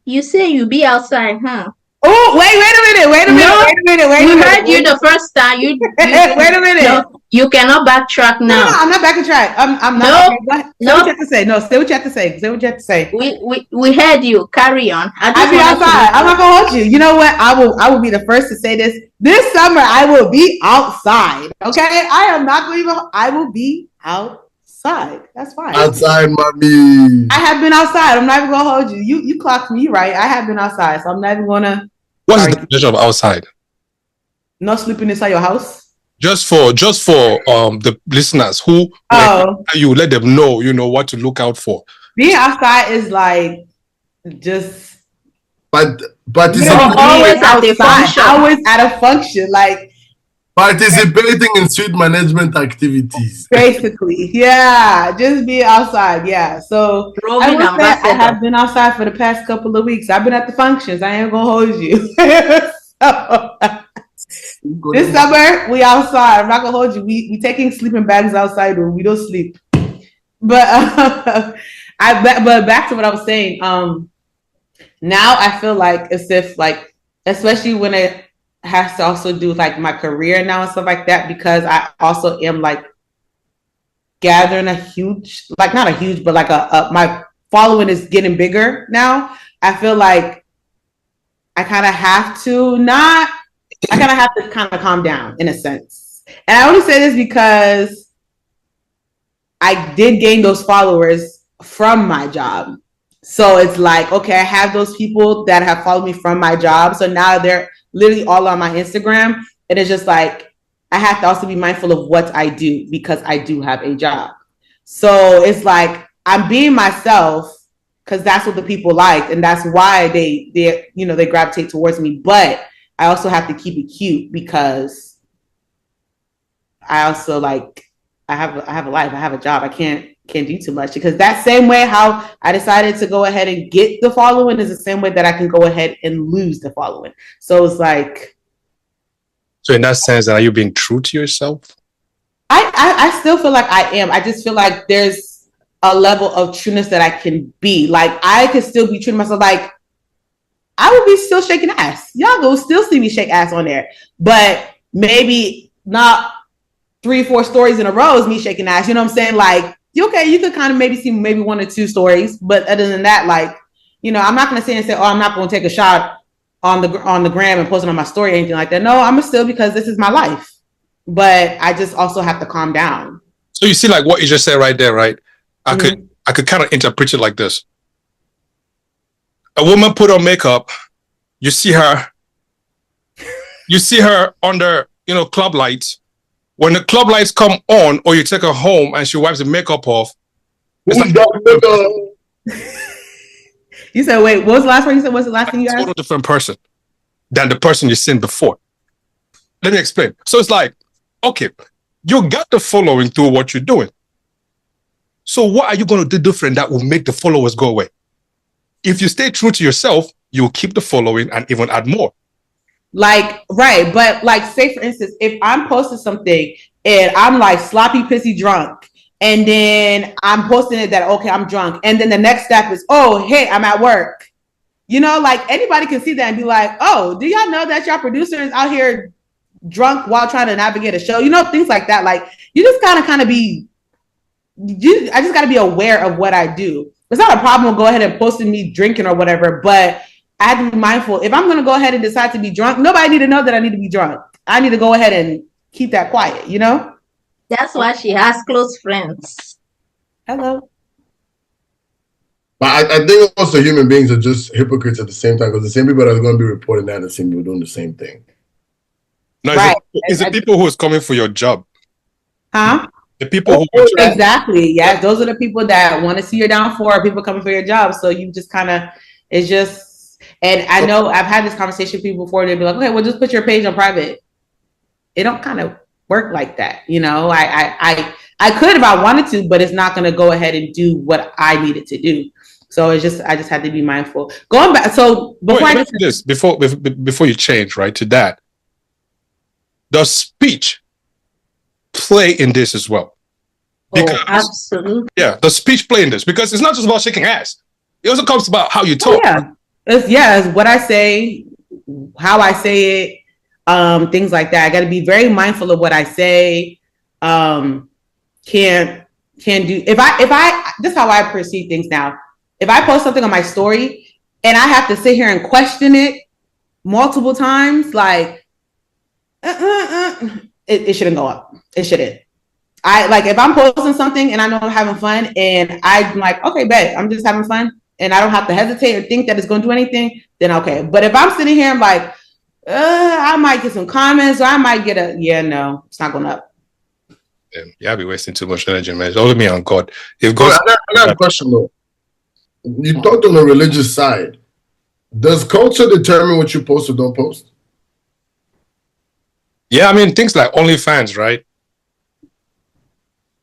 You say you be outside, huh? Oh, wait a minute. We heard you the first time. You wait a minute. No, you cannot backtrack now. No, I'm not back on track. I'm not. Say what you have to say. No, say what you have to say. Say what you have to say. We heard you. Carry on. I'll be outside. I'm not gonna hold you. You know what? I will be the first to say this. This summer I will be outside. Okay, I am not going to. I will be outside. That's fine. Outside, mommy. I have been outside. I'm not even gonna hold you. You clocked me right. I have been outside, so I'm not even gonna. What's the definition of outside? No sleeping inside your house. Just for the listeners who you let them know, what to look out for. Being outside is like just but always at a function. Always at a function, like participating in street management activities. Basically, yeah, just being outside, yeah. So I have been outside for the past couple of weeks. I've been at the functions. I ain't gonna hold you. So, this summer we outside. I'm not gonna hold you. We taking sleeping bags outside, or we don't sleep. But but back to what I was saying. Now I feel like as if like, especially when it has to also do with like my career now and stuff like that, because I also am like gathering a huge, like not a huge, but like my following is getting bigger now. I feel like I kind of have to kind of calm down in a sense. And I only say this because I did gain those followers from my job. So it's like, okay, I have those people that have followed me from my job. So now they're literally all on my Instagram. And it's just like, I have to also be mindful of what I do because I do have a job. So it's like, I'm being myself because that's what the people like. And that's why they gravitate towards me. But I also have to keep it cute because I also like, I have a life, I have a job. I can't do too much because that same way how I decided to go ahead and get the following is the same way that I can go ahead and lose the following. So it's like. So in that sense, are you being true to yourself? I still feel like I am. I just feel like there's a level of trueness that I can be. Like I could still be true to myself. Like I would be still shaking ass. Y'all go still see me shake ass on there, but maybe not 3-4 stories in a row is me shaking ass. You know what I'm saying? Like, okay, you could kind of maybe see maybe 1 or 2 stories, but other than that, like, I'm not going to sit and say, oh, I'm not going to take a shot on the gram and post it on my story or anything like that. No, I'm going to still because this is my life, but I just also have to calm down. So you see, like what you just said right there, right? I could kind of interpret it like this. A woman put on makeup, you see her under, club lights. When the club lights come on, or you take her home and she wipes the makeup off, it's like, you said, wait, what was the last one you said? What's the last thing you asked? A total different person than the person you've seen before. Let me explain. So it's like, okay, you got the following through what you're doing. So what are you going to do different that will make the followers go away? If you stay true to yourself, you'll keep the following and even add more. Like, right. But like, say for instance, if I'm posting something and I'm like sloppy, pissy drunk, and then I'm posting it that, okay, I'm drunk. And then the next step is, oh, hey, I'm at work. Like anybody can see that and be like, oh, do y'all know that your producer is out here drunk while trying to navigate a show? Things like that. Like you just I just got to be aware of what I do. It's not a problem go ahead and posting me drinking or whatever, but I have to be mindful. If I'm going to go ahead and decide to be drunk, nobody need to know that I need to be drunk. I need to go ahead and keep that quiet, That's why she has close friends. Hello. But I think also human beings are just hypocrites at the same time because the same people that are going to be reporting that, the same people doing the same thing. No, right. Is it people who is coming for your job? Huh? The people who exactly. Yeah, those are the people that want to see your downfall, or people coming for your job. So you just kind of, it's just. And I know I've had this conversation with people before. They'd be like, okay, well, just put your page on private. it don't kind of work like that. You know, I could if I wanted to, but it's not going to go ahead and do what I needed to do. So it's just, I just had to be mindful. Going back, so before you change right to that, does speech play in this as well? Because, absolutely. Yeah, does speech play in this? Because it's not just about shaking ass. It also comes about how you talk. It's what I say, how I say it, things like that. I got to be very mindful of what I say. Can do if I this is how I perceive things now. If I post something on my story and I have to sit here and question it multiple times, like it shouldn't go up. It shouldn't. I like if I'm posting something and I know I'm having fun and I'm like, okay, bet I'm just having fun and I don't have to hesitate or think that it's going to do anything, then okay. But if I'm sitting here and like, I might get some comments or I might get no, it's not going up. Yeah, I'll be wasting too much energy, man. It's only me on God. If God, I got a question though. You talked on the religious side. Does culture determine what you post or don't post? Yeah, I mean things like OnlyFans, right?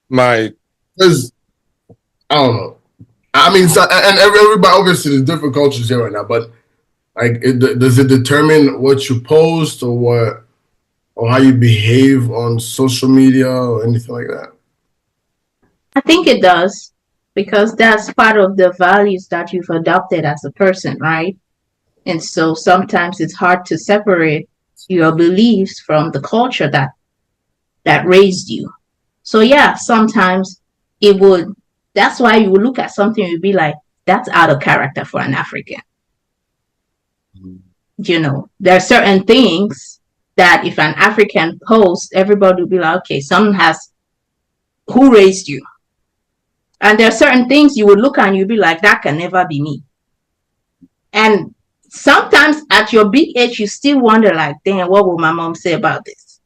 Because I don't know. I mean, and everybody obviously there's different cultures here right now, but like, does it determine what you post or how you behave on social media or anything like that? I think it does, because that's part of the values that you've adopted as a person, right? And so sometimes it's hard to separate your beliefs from the culture that raised you. So yeah, sometimes it would. That's why you would look at something and you'd be like, that's out of character for an African. You know, there are certain things that if an African posts, everybody will be like, okay, someone has, who raised you? And there are certain things you would look at and you'd be like, that can never be me. And sometimes at your big age, you still wonder like, damn, what will my mom say about this?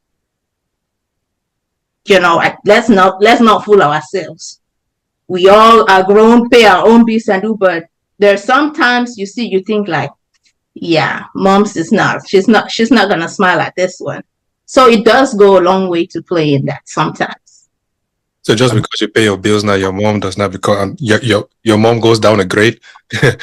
You know, let's not fool ourselves. We all are grown, pay our own bills and do, but there's sometimes you think like, yeah, mom's is not, she's not gonna smile at this one. So it does go a long way to play in that sometimes. So just because you pay your bills now, your mom does not become your mom goes down a grade. No,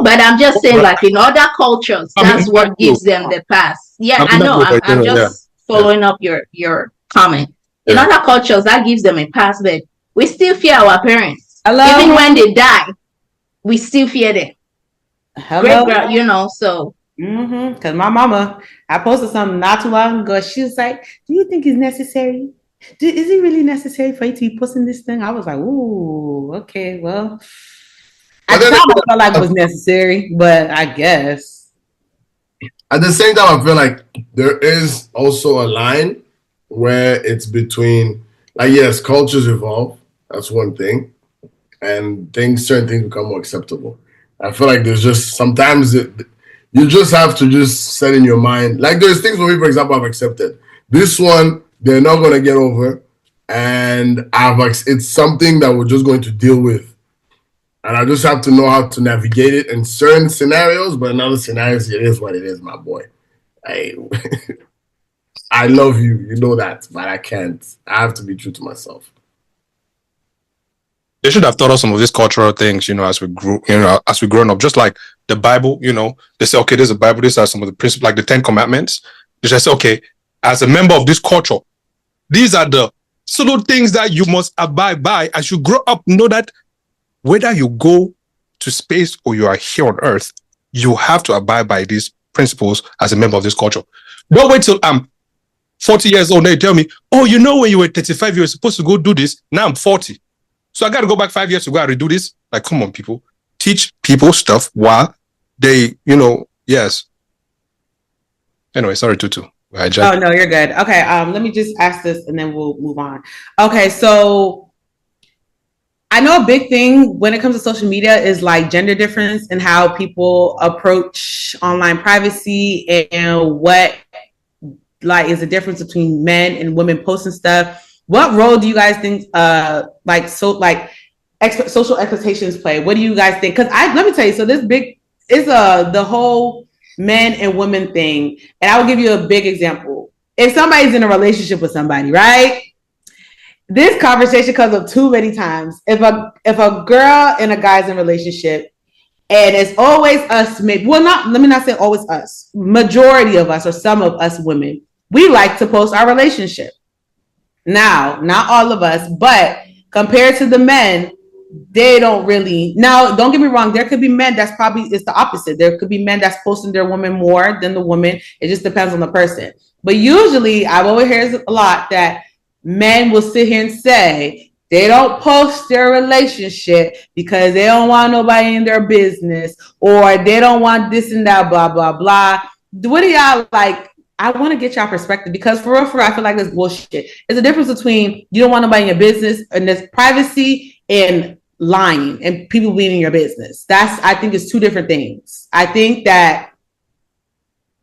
but I'm just saying, like in other cultures, that's what gives them the pass. Yeah, I know. I'm just following up your comment. In other cultures, that gives them a pass, but we still fear our parents. Even when they die, we still fear them. Great, you know, so. Because my mama, I posted something not too long ago. She was like, do you think it's necessary? Is it really necessary for you to be posting this thing? I was like, ooh, okay, well. I felt like it was necessary, but I guess. At the same time, I feel like there is also a line where it's between, like, yes, cultures evolve. That's one thing. And certain things become more acceptable. I feel like there's just sometimes you just have to just set in your mind. Like there's things where we, for example, have accepted. This one, they're not going to get over. And it's something that we're just going to deal with. And I just have to know how to navigate it in certain scenarios, but in other scenarios, it is what it is, my boy. I love you. You know that, but I can't. I have to be true to myself. They should have taught us some of these cultural things, you know, as we grew, as we grown up. Just like the Bible, you know, they say, okay, there's a Bible. These are some of the principles, like the 10 Commandments. They just say, okay, as a member of this culture, these are the subtle things that you must abide by as you grow up. Know that whether you go to space or you are here on Earth, you have to abide by these principles as a member of this culture. Don't wait till I'm 40 years old and they tell me, oh, you know, when you were 35, you were supposed to go do this. Now I'm 40. So I got to go back 5 years to go and redo this. Like, come on, people. Teach people stuff while they, you know, yes. Anyway, sorry, Tutu. Oh, no, you're good. Okay, let me just ask this and then we'll move on. Okay, so I know a big thing when it comes to social media is like gender difference and how people approach online privacy and what like is the difference between men and women posting stuff. What role do you guys think social expectations play? What do you guys think? Because let me tell you, so this big is the whole men and women thing. And I will give you a big example. If somebody's in a relationship with somebody, right? This conversation comes up too many times. If a girl and a guy's in a relationship, and it's always us, maybe, well, not, let me not say always us. Majority of us, or some of us women, we like to post our relationship. Now, not all of us, but compared to the men, they don't really. Now, don't get me wrong. There could be men that's probably, it's the opposite. There could be men that's posting their women more than the woman. It just depends on the person. But usually, I've always heard a lot that men will sit here and say they don't post their relationship because they don't want nobody in their business, or they don't want this and that, blah, blah, blah. What do y'all like? I want to get y'all perspective, because for real, I feel like this bullshit. There's a difference between you don't want nobody in your business and there's privacy and lying and people being in your business. I think it's two different things. I think that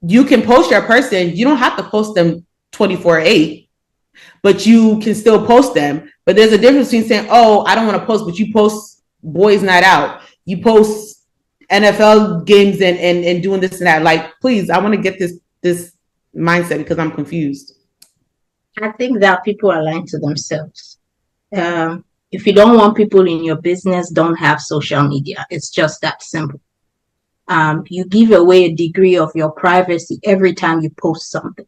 you can post your person. You don't have to post them 24/8, but you can still post them. But there's a difference between saying, oh, I don't want to post, but you post boys night out. You post NFL games and doing this and that. Like, please, I want to get this mindset, because I'm confused. I think that people are lying to themselves. If you don't want people in your business, don't have social media. It's just that simple. You give away a degree of your privacy every time you post something,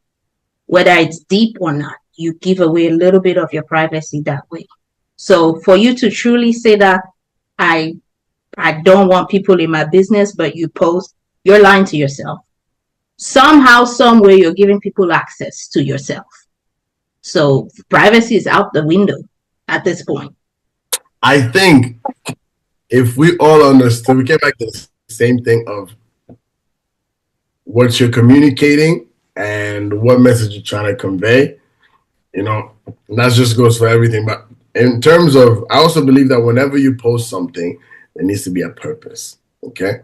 whether it's deep or not. You give away a little bit of your privacy that way. So for you to truly say that I don't want people in my business, but you post, you're lying to yourself. Somehow, some way, you're giving people access to yourself. So privacy is out the window at this point. I think if we all understood, we get back to the same thing of what you're communicating and what message you're trying to convey, and that just goes for everything. But in terms of, I also believe that whenever you post something, there needs to be a purpose. Okay.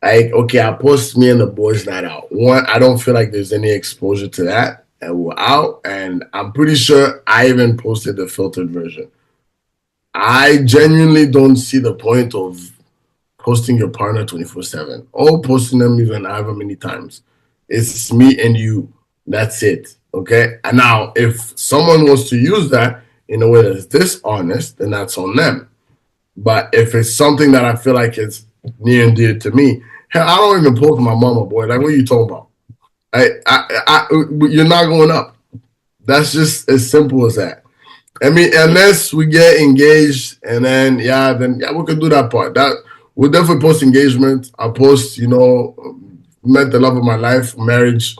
Like, okay, I post me and the boys night out. One, I don't feel like there's any exposure to that, and we're out. And I'm pretty sure I even posted the filtered version. I genuinely don't see the point of posting your partner 24/7 or posting them even however many times. It's me and you. That's it. Okay. And now, if someone wants to use that in a way that's dishonest, then that's on them. But if it's something that I feel like is near and dear to me, hell, I don't even post my mama, boy. Like, what are you talking about? You're not going up. That's just as simple as that. I mean, unless we get engaged, and then we could do that part. That we'll definitely post engagement. I'll post, met the love of my life, marriage.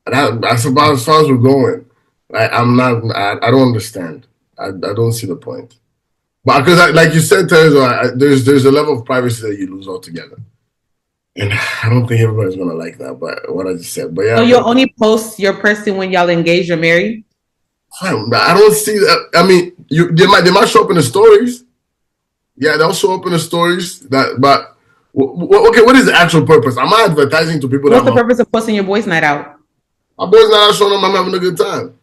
That's about as far as we're going. I don't understand. I don't see the point. But because, like you said, Teresa, there's a level of privacy that you lose altogether. And I don't think everybody's gonna like that, but what I just said. But yeah. So you'll only post your person when y'all engaged or married? I don't see that. I mean, they might show up in the stories. Yeah, they'll show up in the stories. But okay, what is the actual purpose? I'm not advertising to people. What's the purpose of posting your boys' night out? My boys' night out showing them I'm having a good time.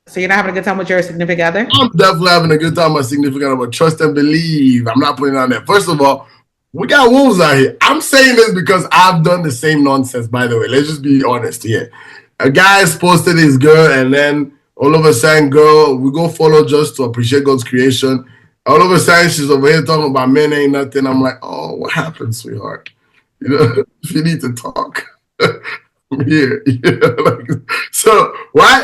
So you're not having a good time with your significant other? I'm definitely having a good time with my significant other, but trust and believe. I'm not putting it on there. First of all, we got wolves out here. I'm saying this because I've done the same nonsense, by the way. Let's just be honest here. A guy's posted his girl, and then all of a sudden, girl, we go follow just to appreciate God's creation. All of a sudden, she's over here talking about men ain't nothing. I'm like, oh, what happened, sweetheart? If you need to talk. Here, so why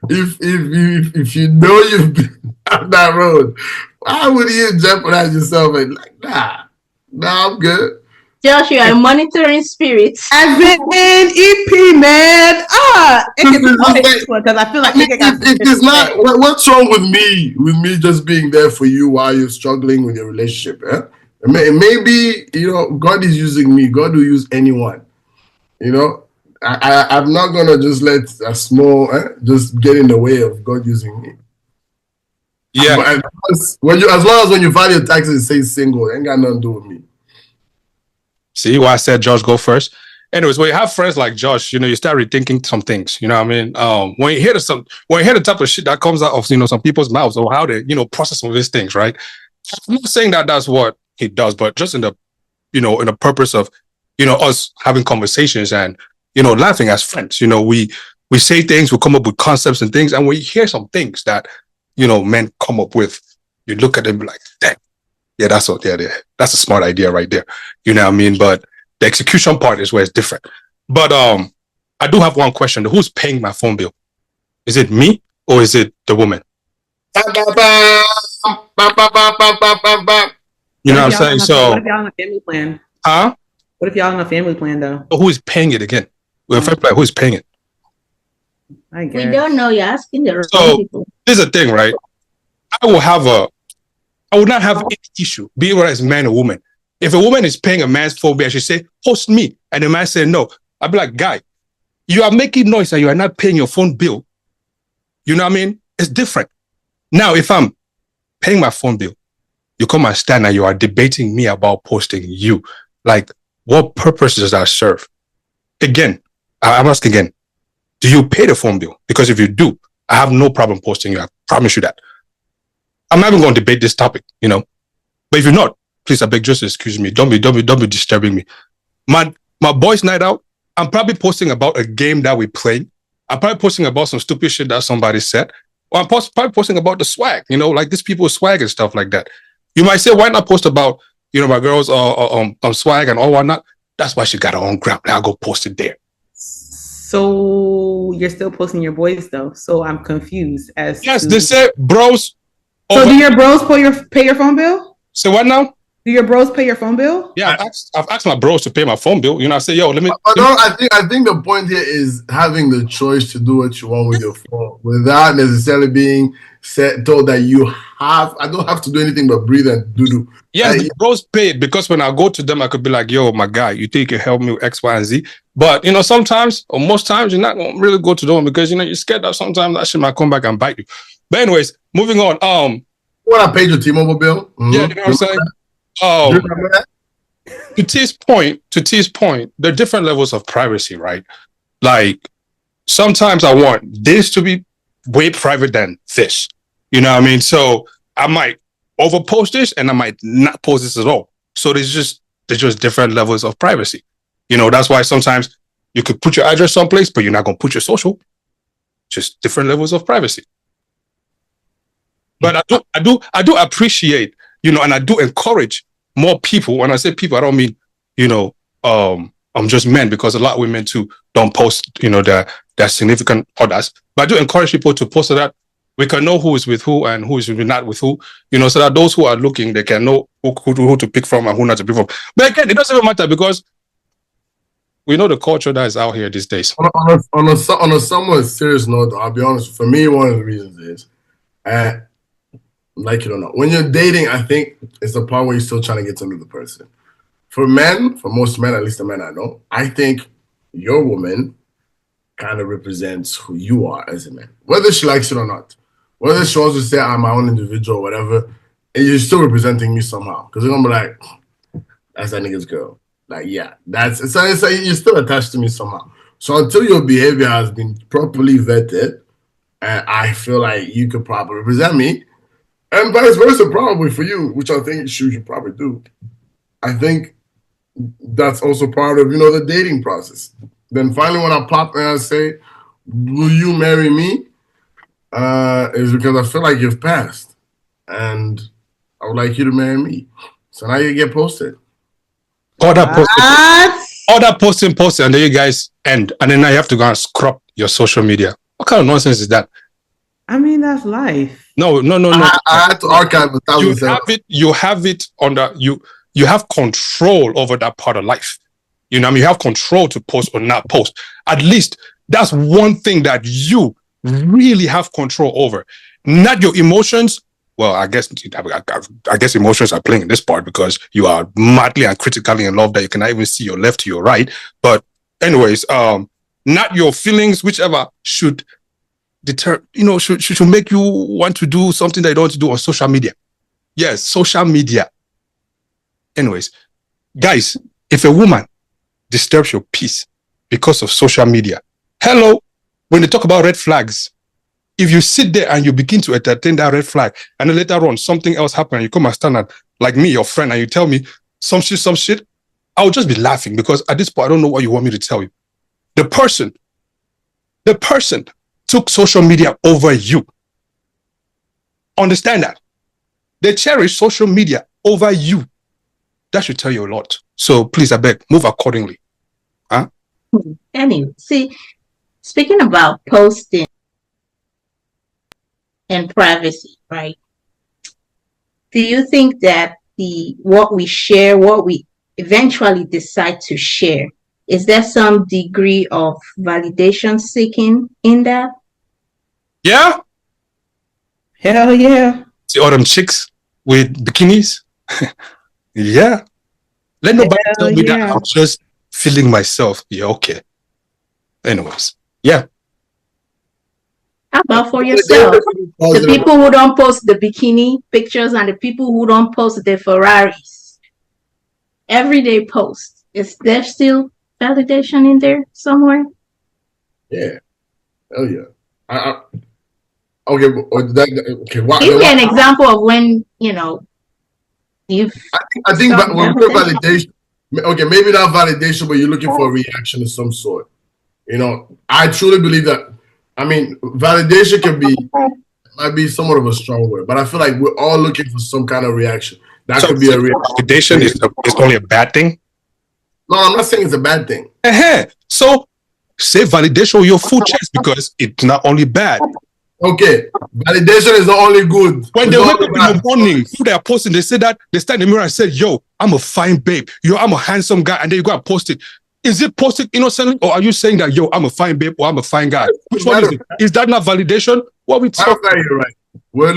if you know you've been down that road, why would you jeopardize yourself and like, nah, I'm good. Josh, you are monitoring spirits. As in EP, man. It can be because I feel like if it's not, what's wrong with me? With me just being there for you while you're struggling with your relationship? Eh? Maybe God is using me. God will use anyone. I'm not gonna just let a small just get in the way of God using me. Yeah. As long as when you file your taxes, it says single, it ain't got nothing to do with me. See why I said Josh go first? Anyways, when you have friends like Josh, you start rethinking some things. You know what I mean? When you hear the type of shit that comes out of some people's mouths or how they process some of these things, right? I'm not saying that that's what he does, but just in the in the purpose of us having conversations and, laughing as friends. We say things, we come up with concepts and things, and we hear some things that, men come up with. You look at them like, dang, yeah, that's a smart idea right there. You know what I mean? But the execution part is where it's different. But I do have one question. Who's paying my phone bill? Is it me or is it the woman? You know what I'm saying? So, what if y'all on a family plan? Huh? What if y'all on a family plan though? Who is paying it again? Well, who is paying it? I guess. We don't know. You're asking the So people. here's the thing, right? I would not have any issue, be it whether it's man or woman. If a woman is paying a man's phone bill, she say, host me. And the man said no. I'd be like, guy, you are making noise and you are not paying your phone bill. You know what I mean? It's different. Now, if I'm paying my phone bill, you come and stand and you are debating me about posting you. Like, what purpose does that serve? Again, I'm asking again, do you pay the phone bill? Because if you do, I have no problem posting you. I promise you that. I'm not even going to debate this topic, But if you're not, please, I beg, just excuse me. Don't be disturbing me. My boys' night out, I'm probably posting about a game that we play. I'm probably posting about some stupid shit that somebody said. Or I'm probably posting about the swag, like these people's swag and stuff like that. You might say, why not post about, my girls on swag and all whatnot? That's why she got her own gram. I'll go post it there. So you're still posting your boys though. So I'm confused as yes, to... they say bros. So do your bros pay your phone bill? So what now? Do your bros pay your phone bill? Yeah, I've asked my bros to pay my phone bill. I say, yo, let me. I think the point here is having the choice to do what you want with your phone without necessarily being told that I don't have to do anything but breathe and do. Yes, the bros paid because when I go to them, I could be like, yo, my guy, you think you can help me with X, Y, and Z? But, sometimes or most times you're not going to really go to them because, you're scared that sometimes that shit might come back and bite you. But anyways, moving on. When I paid your T-Mobile bill? Mm-hmm. Yeah, you know what I'm saying? To T's point, there are different levels of privacy, right? Like, sometimes I want this to be way private than this. You know what I mean? So I might overpost this and I might not post this at all. So there's just different levels of privacy. That's why sometimes you could put your address someplace, but you're not going to put your social. Just different levels of privacy. But I do appreciate, and I do encourage more people. When I say people, I don't mean, I'm just men, because a lot of women too don't post, their significant others. But I do encourage people to post so that we can know who is with who and who is not with who, so that those who are looking, they can know who to pick from and who not to pick from. But again, it doesn't even matter because we know the culture that is out here these days. On a somewhat serious note, I'll be honest, for me, one of the reasons is, like, you don't know, when you're dating, I think it's the part where you're still trying to get to know the person. For most men, at least the men I know, I think your woman kind of represents who you are as a man, whether she likes it or not. Whether she wants to say I'm my own individual or whatever, and you're still representing me somehow. Because you're gonna be like, that's that nigga's girl. Like, yeah, it's you're still attached to me somehow. So until your behavior has been properly vetted, and I feel like you could probably represent me, and vice versa, probably for you, which I think you should probably do. I think that's also part of, the dating process. Then finally, when I pop and I say, will you marry me? Is because I feel like you've passed. And I would like you to marry me. So now you get posted. All that posting, and then you guys end. And then now you have to go and scrub your social media. What kind of nonsense is that? I mean, that's life. No. I had to archive 1,000. You have it under you have control over that part of life. You have control to post or not post. At least that's one thing that you really have control over. Not your emotions. Well, I guess emotions are playing in this part because you are madly and critically in love that you cannot even see your left to your right. But anyways, not your feelings, whichever should deter, should make you want to do something that you don't want to do on social media. Yes, social media. Anyways, guys, if a woman disturbs your peace because of social media, hello, when they talk about red flags, if you sit there and you begin to entertain that red flag, and then later on something else happens, and you come and stand at, like me, your friend, and you tell me some shit, I would just be laughing because at this point, I don't know what you want me to tell you. The person took social media over you. Understand that. They cherish social media over you. That should tell you a lot. So please, I beg, move accordingly. Huh? Anyway, see, speaking about posting and privacy, right? Do you think that what we share, what we eventually decide to share, is there some degree of validation seeking in that? Yeah. Hell yeah. See all them chicks with bikinis? Yeah. Let nobody tell me that I'm just feeling myself. Yeah, okay. Anyways, yeah. How about for yourself? The people who don't post the bikini pictures and the people who don't post their Ferraris. Everyday post. Is there still validation in there somewhere? Yeah. Oh yeah. Okay. Okay. Give me an example of when you've. I think when we're validation. Okay, maybe not validation, but you're looking for a reaction of some sort. I truly believe that. I mean, validation might be somewhat of a strong word, but I feel like we're all looking for some kind of reaction. That could be a reaction. Validation is only a bad thing. No, I'm not saying it's a bad thing. So say validation with your full chest because it's not only bad. Okay, validation is not only good. When they wake up in the morning, who they are posting, they say that they stand in the mirror and say, "Yo, I'm a fine babe. Yo, I'm a handsome guy," and then you go and post it. Is it posted innocently, or are you saying that, "Yo, I'm a fine babe" or "I'm a fine guy"? Which one is it? Is that not validation? What we talking? You're right. We're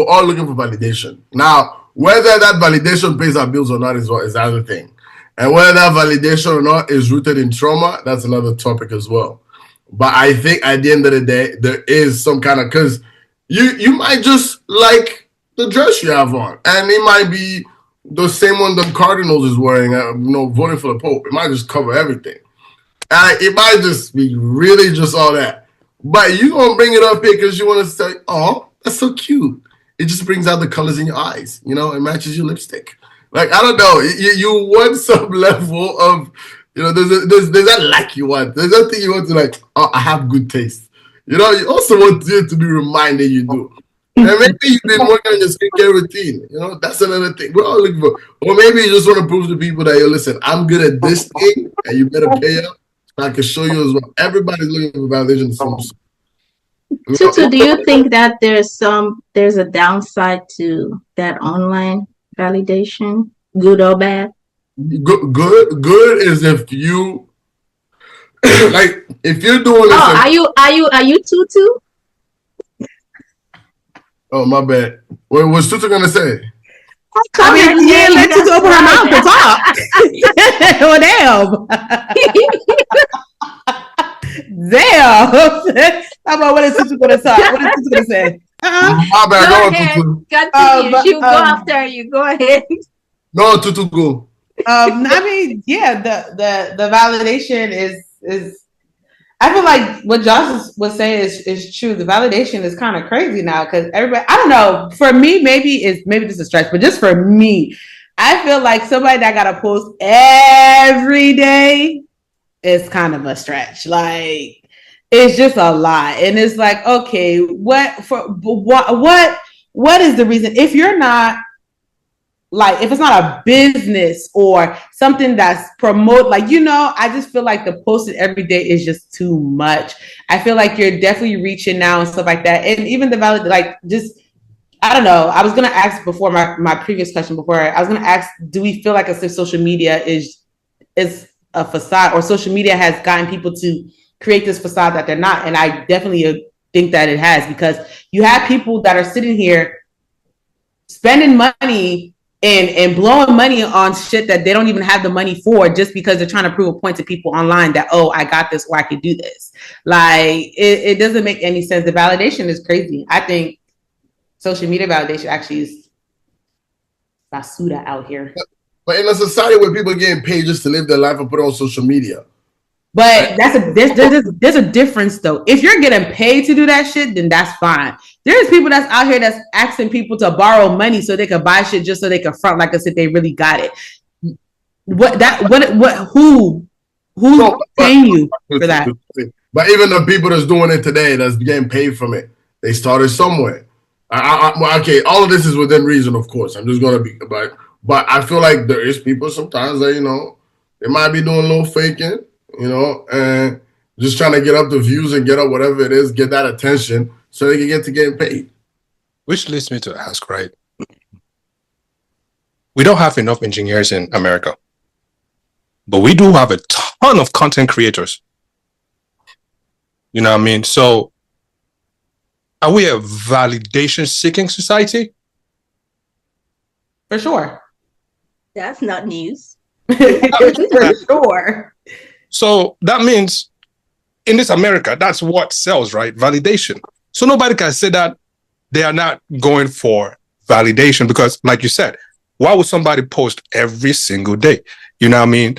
all looking for validation. Now, whether that validation pays our bills or not is another thing, and whether that validation or not is rooted in trauma, that's another topic as well. But I think at the end of the day, there is some kind of, because you might just like the dress you have on, and it might be the same one the Cardinals is wearing, voting for the Pope. It might just cover everything. It might just be really just all that. But you gonna bring it up here because you want to say, "Oh, that's so cute." It just brings out the colors in your eyes. It matches your lipstick. Like, I don't know. You want some level of. There's that like you want. There's that thing you want to like, "Oh, I have good taste." You also want to be reminded you do. And maybe you've been working on your skincare routine. That's another thing. We're all looking for. Or maybe you just want to prove to people that, listen, I'm good at this thing, and you better pay up so I can show you as well. Everybody's looking for validation. Tutu, do you think that there's a downside to that online validation, good or bad? Good is if you like if you're doing. Oh, are you Tutu? Oh, my bad. What was Tutu gonna say? I mean, yeah, let Tutu open her mouth to talk. Oh, damn. Damn. How about what is Tutu gonna talk? What is Tutu gonna say? My bad. Go ahead. Continue. You go after you. Go ahead. No, Tutu, go. I mean, yeah, the validation is. I feel like what Josh was saying is true. The validation is kind of crazy now because everybody. I don't know. For me, maybe this is a stretch, but just for me, I feel like somebody that got to post every day is kind of a stretch. Like, it's just a lot, and it's like, okay, what is the reason if you're not. Like, if it's not a business or something that's I just feel like the posted every day is just too much. I feel like you're definitely reaching now and stuff like that. And even the valid, I don't know. I was going to ask before my previous question before. I was going to ask, do we feel like as if social media is a facade, or social media has gotten people to create this facade that they're not? And I definitely think that it has, because you have people that are sitting here spending money and blowing money on shit that they don't even have the money for, just because they're trying to prove a point to people online that, oh, I got this, or I could do this. Like, it doesn't make any sense. The validation is crazy. I think social media validation actually is basura out here. But in a society where people are getting paid just to live their life and put it on social media. But there's a difference though. If you're getting paid to do that shit, then that's fine. There's people that's out here that's asking people to borrow money so they can buy shit just so they can front like as if they really got it. Who's No, paying you for that? But even the people that's doing it today, that's getting paid from it, they started somewhere. Okay, all of this is within reason, of course. I'm just gonna be, but I feel like there is people sometimes that they might be doing a little faking, and just trying to get up the views and get up whatever it is, get that attention, so they can get to getting paid. Which leads me to ask, right? We don't have enough engineers in America, but we do have a ton of content creators. You know what I mean? So are we a validation-seeking society? For sure. That's not news. For sure. So that means in this America, that's what sells, right? Validation. So nobody can say that they are not going for validation because, like you said, why would somebody post every single day? You know what I mean?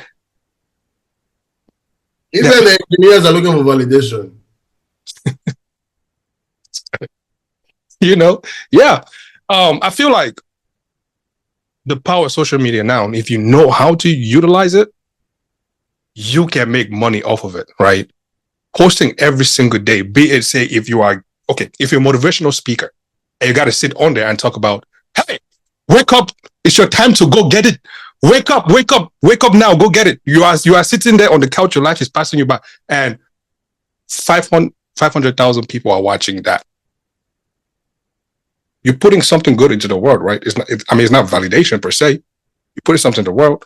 Even the engineers are looking for validation. Yeah. I feel like the power of social media now, if you know how to utilize it, you can make money off of it, right? Posting every single day, be it, say, if you're a motivational speaker and you got to sit on there and talk about, hey, wake up, it's your time to go get it. Wake up now, go get it. You are sitting there on the couch, your life is passing you by, and 500,000 people are watching that. You're putting something good into the world, right? It's not validation per se. You're putting something in the world.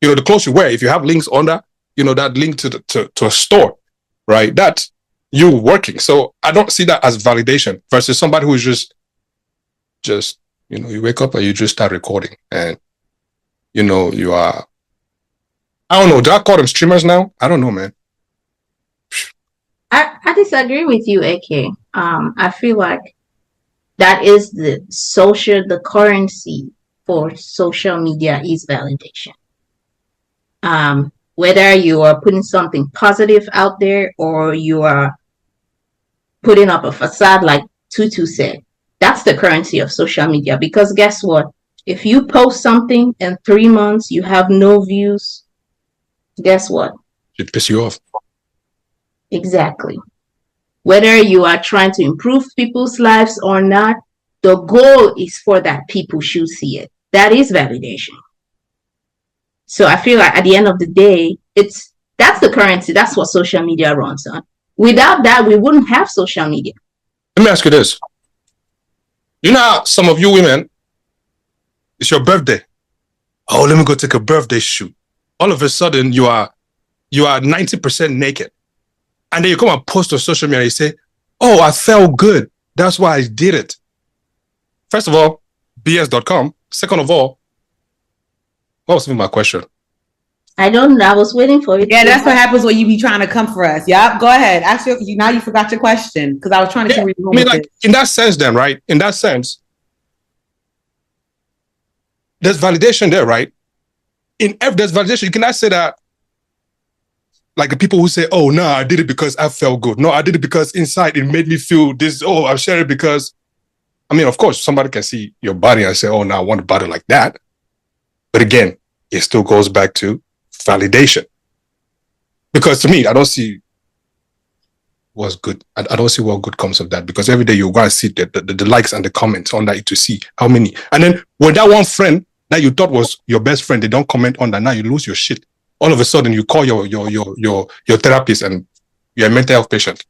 The clothes you wear, if you have links on that, that link to a store, right? That's you working. So I don't see that as validation versus somebody who is just you wake up and you just start recording and you are, I don't know, do I call them streamers now? I don't know, man. I disagree with you, AK. I feel like that is the currency for social media is validation. Whether you are putting something positive out there or you are putting up a facade, like Tutu said, that's the currency of social media. Because guess what? If you post something in 3 months, you have no views, guess what? It pisses you off. Exactly. Whether you are trying to improve people's lives or not, the goal is for that people should see it. That is validation. So I feel like at the end of the day, that's the currency. That's what social media runs on. Without that, we wouldn't have social media. Let me ask you this. You know how some of you women, it's your birthday. Oh, let me go take a birthday shoot. All of a sudden, you are 90% naked. And then you come and post on social media and you say, oh, I felt good. That's why I did it. First of all, bs.com. Second of all, what was my question? I don't know. I was waiting for it. Yeah, that's what happens when you be trying to come for us. Yep, go ahead. Actually, now you forgot your question because I was trying to see where you're going with it. In that sense then, right? In that sense, there's validation there, right? There's validation. You cannot say that like the people who say, oh, no, I did it because I felt good. No, I did it because inside it made me feel this. Oh, I'm sharing it because, of course, somebody can see your body and say, oh, no, I want a body like that. But again, it still goes back to validation. Because to me, I don't see what's good. I don't see what good comes of that. Because every day you go and see the likes and the comments on that to see how many. And then when that one friend that you thought was your best friend, they don't comment on that, now you lose your shit. All of a sudden you call your therapist and you're a mental health patient.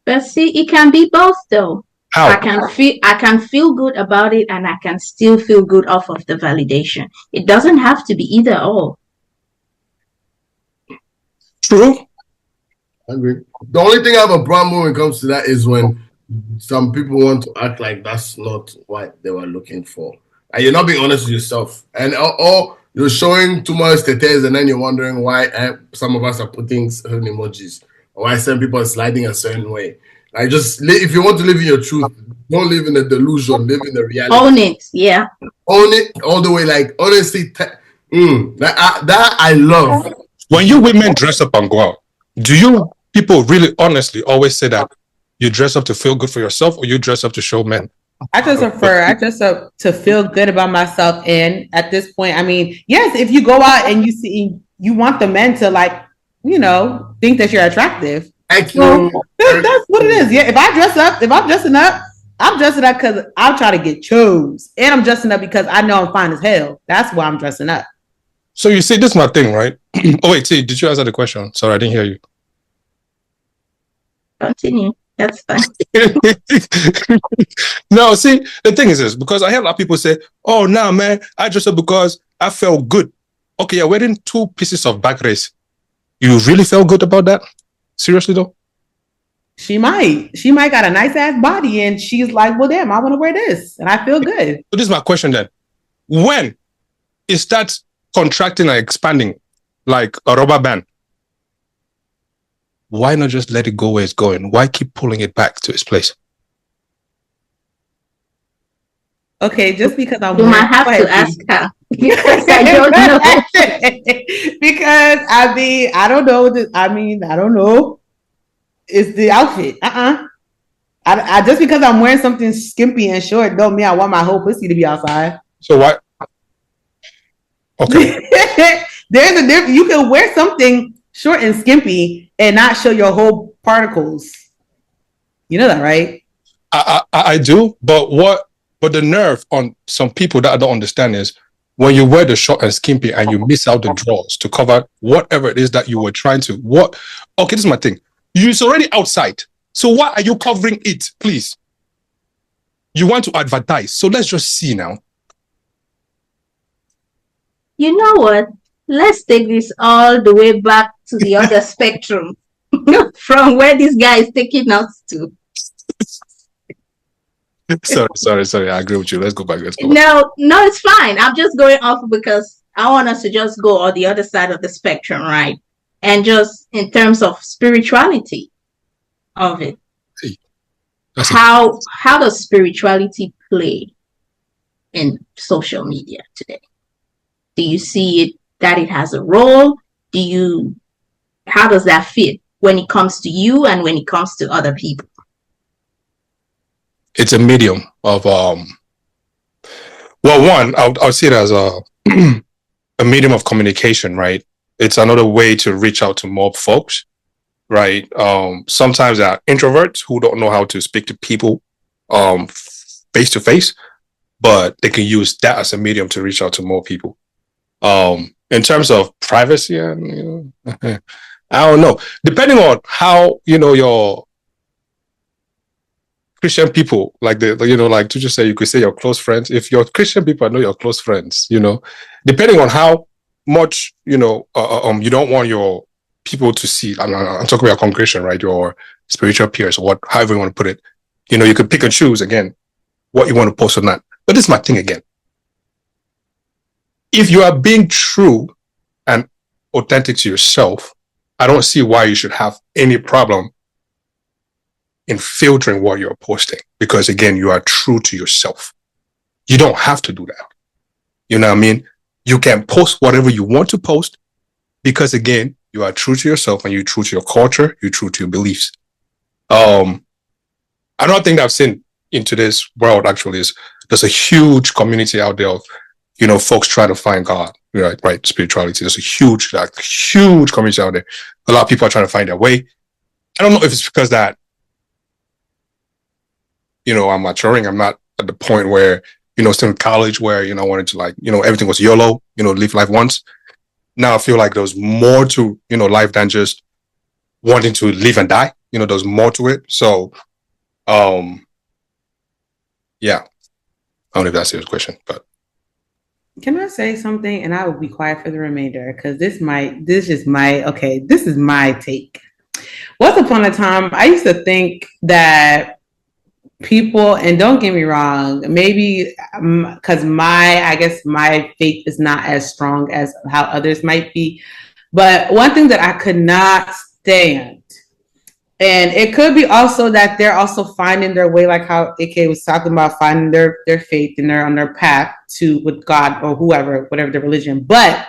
But see, it can be both though. How? I can feel good about it and I can still feel good off of the validation. It doesn't have to be either or. True. I agree. The only thing I have a problem when it comes to that is when some people want to act like that's not what they were looking for. And you're not being honest with yourself. And or you're showing too much details and then you're wondering why some of us are putting certain emojis or why some people are sliding a certain way. Like if you want to live in your truth, don't live in a delusion, live in the reality. Own it, yeah. Own it all the way. Like honestly, that I love. When you women dress up and go out, do you people really honestly always say that you dress up to feel good for yourself or you dress up to show men I just prefer, I just to feel good about myself. And at this point, I mean, yes, if you go out and you see, you want the men to like, think that you're attractive. Thank Well, you. that's what it is. Yeah, if I'm dressing up, I'm dressing up because I'm trying to get chose. And I'm dressing up because I know I'm fine as hell. That's why I'm dressing up. So you see, this is my thing, right? Oh, wait, see, did you answer the question? Sorry, I didn't hear you. Continue. That's fine. No, see, the thing is this, because I hear a lot of people say, oh, nah, man, I dressed up because I felt good. Okay, you're wearing 2 pieces of back race. You really felt good about that? Seriously, though? She might got a nice ass body and she's like, well, damn, I want to wear this and I feel good. So this is my question then. When is that contracting and expanding like a rubber band? Why not just let it go where it's going? Why keep pulling it back to its place? Okay, just because you might have to ask her because I don't know. Because I don't know. I don't know. It's the outfit. I just because I'm wearing something skimpy and short don't mean I want my whole pussy to be outside. So why? Okay. There's a difference. You can wear something short and skimpy and not show your whole particles. You know that, right? I do, but the nerve on some people that I don't understand is when you wear the short and skimpy and you miss out the drawers to cover whatever it is that you were trying to. Okay, this is my thing. It's already outside. So why are you covering it, please? You want to advertise. So let's just see now. You know what? Let's take this all the way back to the other spectrum from where this guy is taking us to. Sorry. I agree with you. Let's go back. No, it's fine. I'm just going off because I want us to just go on the other side of the spectrum, right? And just in terms of spirituality of it. How does spirituality play in social media today? Do you see it that it has a role? How does that fit when it comes to you and when it comes to other people? It's a medium of one, I'll see it as a medium of communication, right? It's another way to reach out to more folks, right? Sometimes there are introverts who don't know how to speak to people face to face, but they can use that as a medium to reach out to more people. In terms of privacy, I don't know. Depending on how your Christian people, like like to just say, you could say your close friends. If your Christian people know your close friends, depending on how much you don't want your people to see. I'm talking about congregation, right? Your spiritual peers, or however you want to put it. You could pick and choose again what you want to post or not. But this is my thing again. If you are being true and authentic to yourself, I don't see why you should have any problem in filtering what you're posting, because again, you are true to yourself. You don't have to do that. You know what I mean? You can post whatever you want to post because again, you are true to yourself and you're true to your culture, you're true to your beliefs. Another thing that I've seen in today's world actually is there's a huge community out there of, folks trying to find God, right? Spirituality. There's a huge community out there. A lot of people are trying to find their way. I don't know if it's because that, I'm maturing. I'm not at the point where, still in college where, I wanted to everything was YOLO, live life once. Now I feel like there's more to, life than just wanting to live and die. There's more to it. So, yeah. I don't know if that's your question, but. Can I say something? And I will be quiet for the remainder because this is my take. Once upon a time, I used to think that people, and don't get me wrong, maybe because my faith is not as strong as how others might be. But one thing that I could not stand, and it could be also that they're also finding their way, like how AK was talking about finding their faith and they're on their path to with God or whatever the religion. But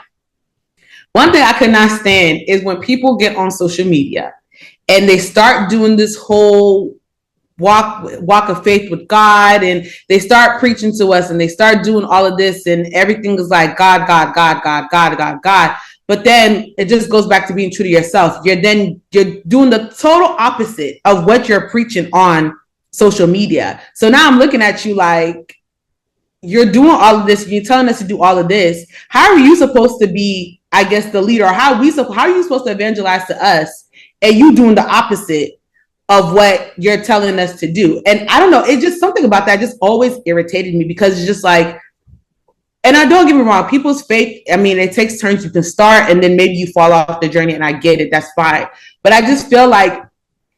one thing I could not stand is when people get on social media and they start doing this whole walk of faith with God, and they start preaching to us and they start doing all of this, and everything is like God, God, God, God, God, God, God. But then it just goes back to being true to yourself. You're doing the total opposite of what you're preaching on social media. So now I'm looking at you like, you're doing all of this, you're telling us to do all of this. How are you supposed to be, I guess, the leader? Or how are you supposed to evangelize to us, and you doing the opposite of what you're telling us to do? And I don't know, it's just something about that just always irritated me, because it's just like, and I don't get me wrong, people's faith, I mean, it takes turns. You can start and then maybe you fall off the journey, and I get it, that's fine. But I just feel like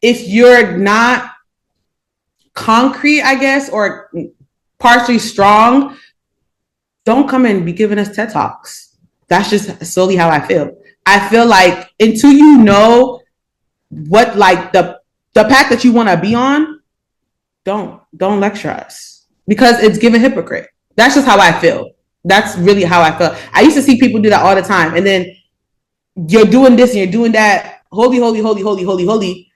if you're not concrete, I guess, or partially strong, don't come and be giving us TED Talks. That's just solely how I feel. I feel like until you know what, like, the path that you want to be on, don't lecture us, because it's giving hypocrite. That's just how I feel. That's really how I feel. I used to see people do that all the time, and then you're doing this and you're doing that. Holy, holy, holy, holy, holy, holy.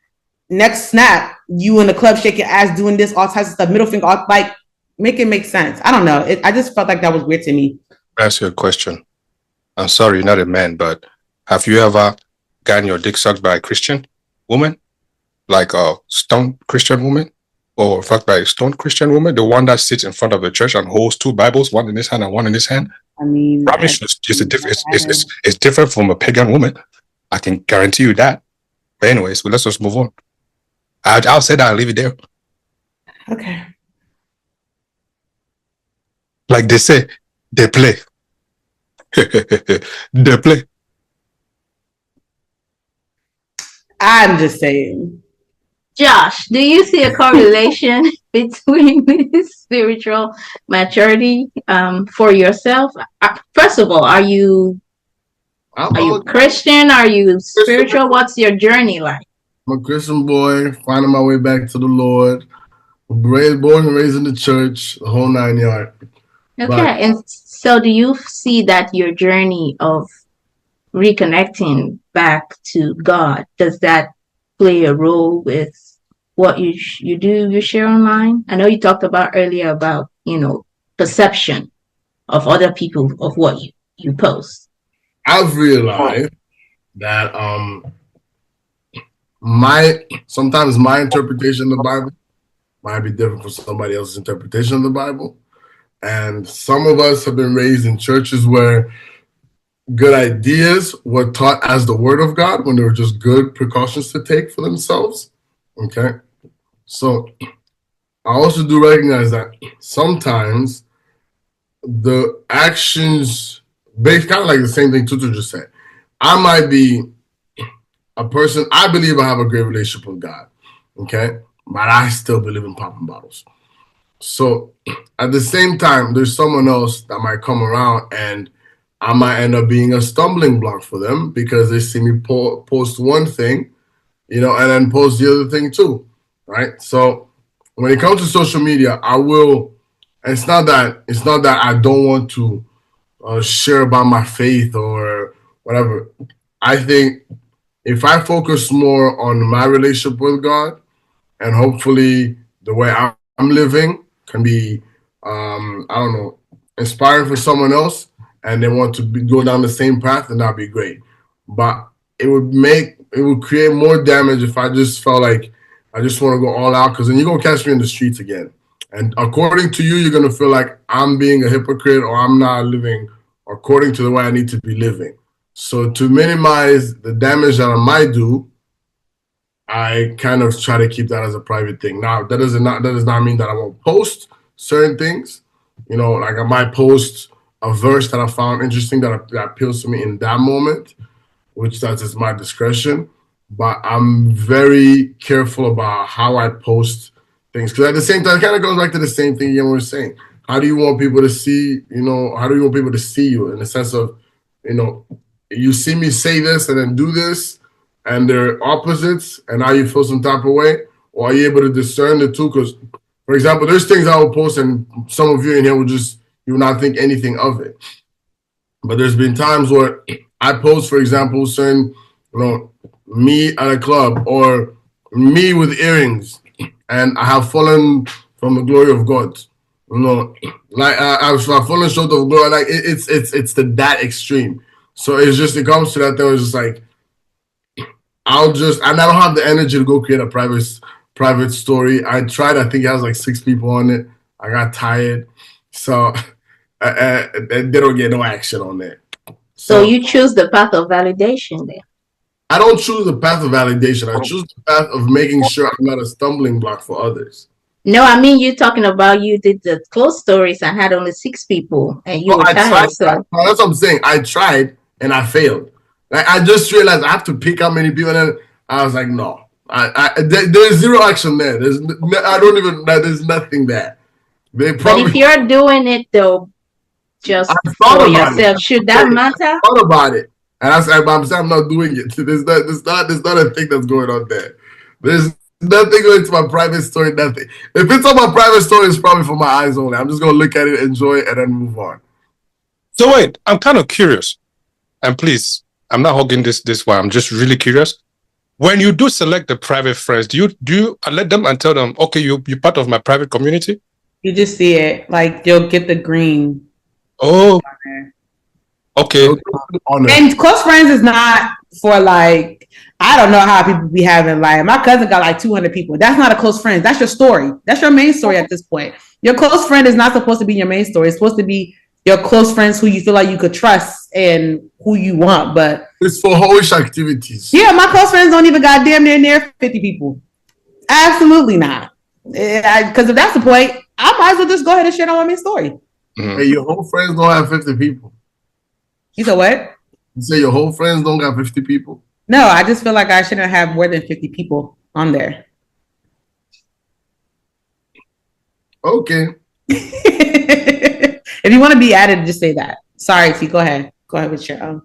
Next snap, you in the club shaking ass, doing this, all types of stuff, middle finger, all, like, make it make sense. I don't know. I just felt like that was weird to me. Ask you a question. I'm sorry, you're not a man, but have you ever gotten your dick sucked by a Christian woman? Like a stone Christian woman? Or fucked by a stone Christian woman? The one that sits in front of the church and holds two Bibles, one in his hand and one in his hand? I mean, it's different from a pagan woman. I can guarantee you that. But anyways, let's just move on. I'll say that, I'll leave it there. Okay. Like they say, they play. They play. I'm just saying. Josh, do you see a correlation between spiritual maturity for yourself? First of all, are you Christian? Are you spiritual? What's your journey like? I'm a Christian boy, finding my way back to the Lord. Born and raised in the church, the whole 9 yards. Okay, and so do you see that your journey of reconnecting back to God, does that play a role with what you share online? I know you talked about earlier about, perception of other people of what you post. I've realized that sometimes my interpretation of the Bible might be different from somebody else's interpretation of the Bible. And some of us have been raised in churches where good ideas were taught as the word of God, when they were just good precautions to take for themselves. Okay. So I also do recognize that sometimes the actions, based kind of like the same thing Tutu just said. I might be a person, I believe I have a great relationship with God. Okay. But I still believe in popping bottles. So at the same time, there's someone else that might come around and I might end up being a stumbling block for them, because they see me post one thing, and then post the other thing too, right? So when it comes to social media, it's not that I don't want to share about my faith or whatever. I think if I focus more on my relationship with God, and hopefully the way I'm living can be, inspiring for someone else, and they want to go down the same path, then that'd be great. But it would create more damage if I just felt like I just want to go all out, because then you're going to catch me in the streets again. And according to you, you're going to feel like I'm being a hypocrite, or I'm not living according to the way I need to be living. So to minimize the damage that I might do, I kind of try to keep that as a private thing. Now, that does not mean that I won't post certain things. Like I might post a verse that I found interesting that appeals to me in that moment, which that is my discretion. But I'm very careful about how I post things, because at the same time, it kind of goes back to the same thing you were saying. How do you want people to see? How do you want people to see you, in the sense of, you see me say this and then do this, and they're opposites, and now you feel some type of way? Or are you able to discern the two? Because, for example, there's things I will post and some of you in here you will not think anything of it. But there's been times where I post, for example, certain, me at a club, or me with earrings, and I have fallen from the glory of God. You know, like I've fallen short of glory. Like it's to that extreme. So it comes to that thing. It's just like and I don't have the energy to go create a private story. I tried. I think it has like 6 people on it. I got tired, so they don't get no action on that. So you choose the path of validation then. I don't choose the path of validation. I choose the path of making sure I'm not a stumbling block for others. No, I mean you're talking about you did the close stories and had only 6 people and you were tired. So that's what I'm saying. I tried and I failed. Like I just realized I have to pick how many people, and then I was like, no, there's zero action there. There's nothing there. but if you're doing it though, just for yourself, should that matter? I thought about it, and I said, I'm not doing it. There's not a thing that's going on there. There's nothing going to my private story. Nothing. If it's on my private story, it's probably for my eyes only. I'm just gonna look at it, enjoy it, and then move on. So wait, I'm kind of curious, and please, I'm not hogging this way. I'm just really curious. When you do select the private friends, do you let them and tell them, okay, you're part of my private community? You just see it, like you'll get the green. Oh, okay. And close friends is not for like, I don't know how people be having, like, my cousin got like 200 people. That's not a close friend. That's your story. That's your main story at this point. Your close friend is not supposed to be your main story. It's supposed to be your close friends who you feel like you could trust and who you want. But it's for hoish activities. Yeah, my close friends don't even got damn near 50 people. Absolutely not. Because if that's the point, I might as well just go ahead and share on my main story. Hey, your whole friends don't have 50 people. You said what? You say your whole friends don't got 50 people? No, I just feel like I shouldn't have more than 50 people on there. Okay. If you want to be added, just say that. Sorry, T. Go ahead. Go ahead with your own.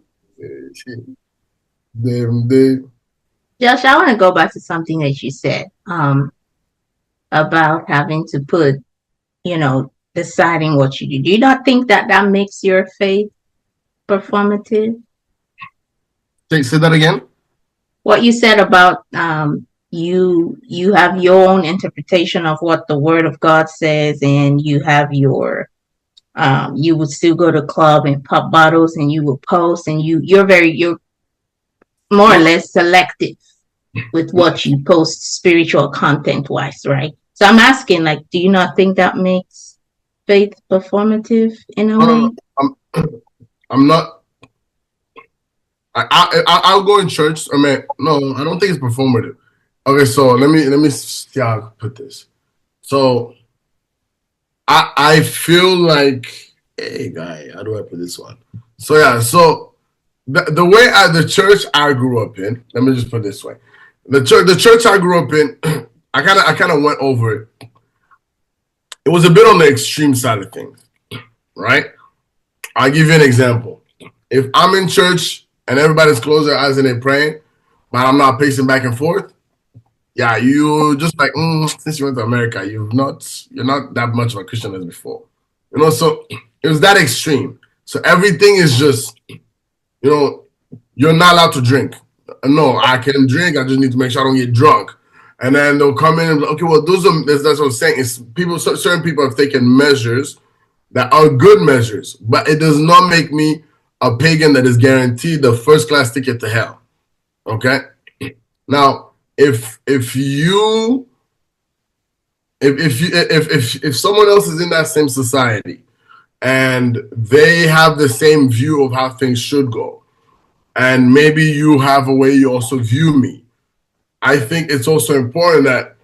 Josh, I want to go back to something that you said about having to put, deciding what you do. Do you not think that makes your faith performative? Say that again. What you said about you have your own interpretation of what the Word of God says, and you have your you would still go to club and pop bottles, and you will post, and you're more or less selective with what you post spiritual content wise, right? So I'm asking, like, do you not think that makes faith performative in a way? I'm not. I'll go in church. I mean, no, I don't think it's performative. Okay, so let me see how I put this. So I feel like, hey guy, how do I put this one? So yeah, so the way the church I grew up in, let me just put it this way. The church I grew up in, I kind of went over it. It was a bit on the extreme side of things, right? I'll give you an example. If I'm in church and everybody's closing their eyes and they're praying, but I'm not pacing back and forth, yeah, you just like, since you went to America, you're not that much of a Christian as before. So it was that extreme. So everything is just, you're not allowed to drink. No, I can drink. I just need to make sure I don't get drunk. And then they'll come in and be like, okay, well, that's what I'm saying. It's certain people have taken measures that are good measures, but it does not make me a pagan that is guaranteed the first class ticket to hell. Okay? Now, if someone else is in that same society and they have the same view of how things should go, and maybe you have a way you also view me, I think it's also important that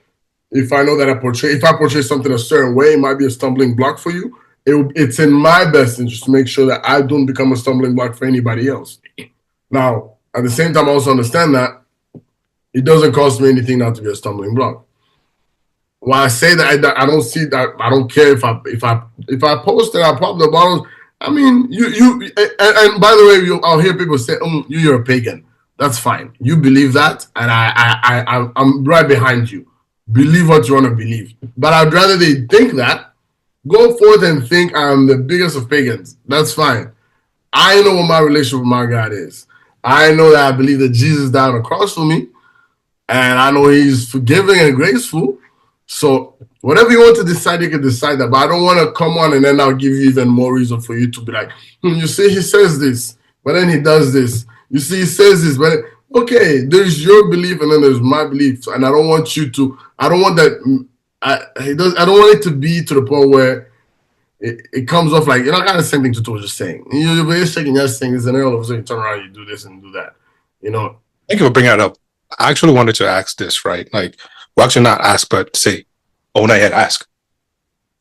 if I know that if I portray something a certain way, it might be a stumbling block for you. It's in my best interest to make sure that I don't become a stumbling block for anybody else. Now, at the same time, I also understand that it doesn't cost me anything not to be a stumbling block. When I say that, I don't see that. I don't care if I post it, I pop the bottles. I mean, and by the way, I'll hear people say, you're a pagan. That's fine. You believe that, and I'm right behind you. Believe what you want to believe. But I'd rather they think that. Go forth and think I'm the biggest of pagans. That's fine. I know what my relationship with my God is. I know that I believe that Jesus died on the cross for me, and I know He's forgiving and graceful. So whatever you want to decide, you can decide that. But I don't want to come on and then I'll give you even more reason for you to be like, you see, he says this, but then he does this. You see, he says this, but okay, there's your belief and then there's my belief. And I don't want you to, I don't want that, I don't want it to be to the point where it comes off like, kind of the same thing Tutu was just saying. You're shaking your things and then all of a sudden you turn around, you do this and do that, Thank you for bringing that up. I actually wanted to ask this, right? Like, well, actually not ask, but say, oh, not yet ask.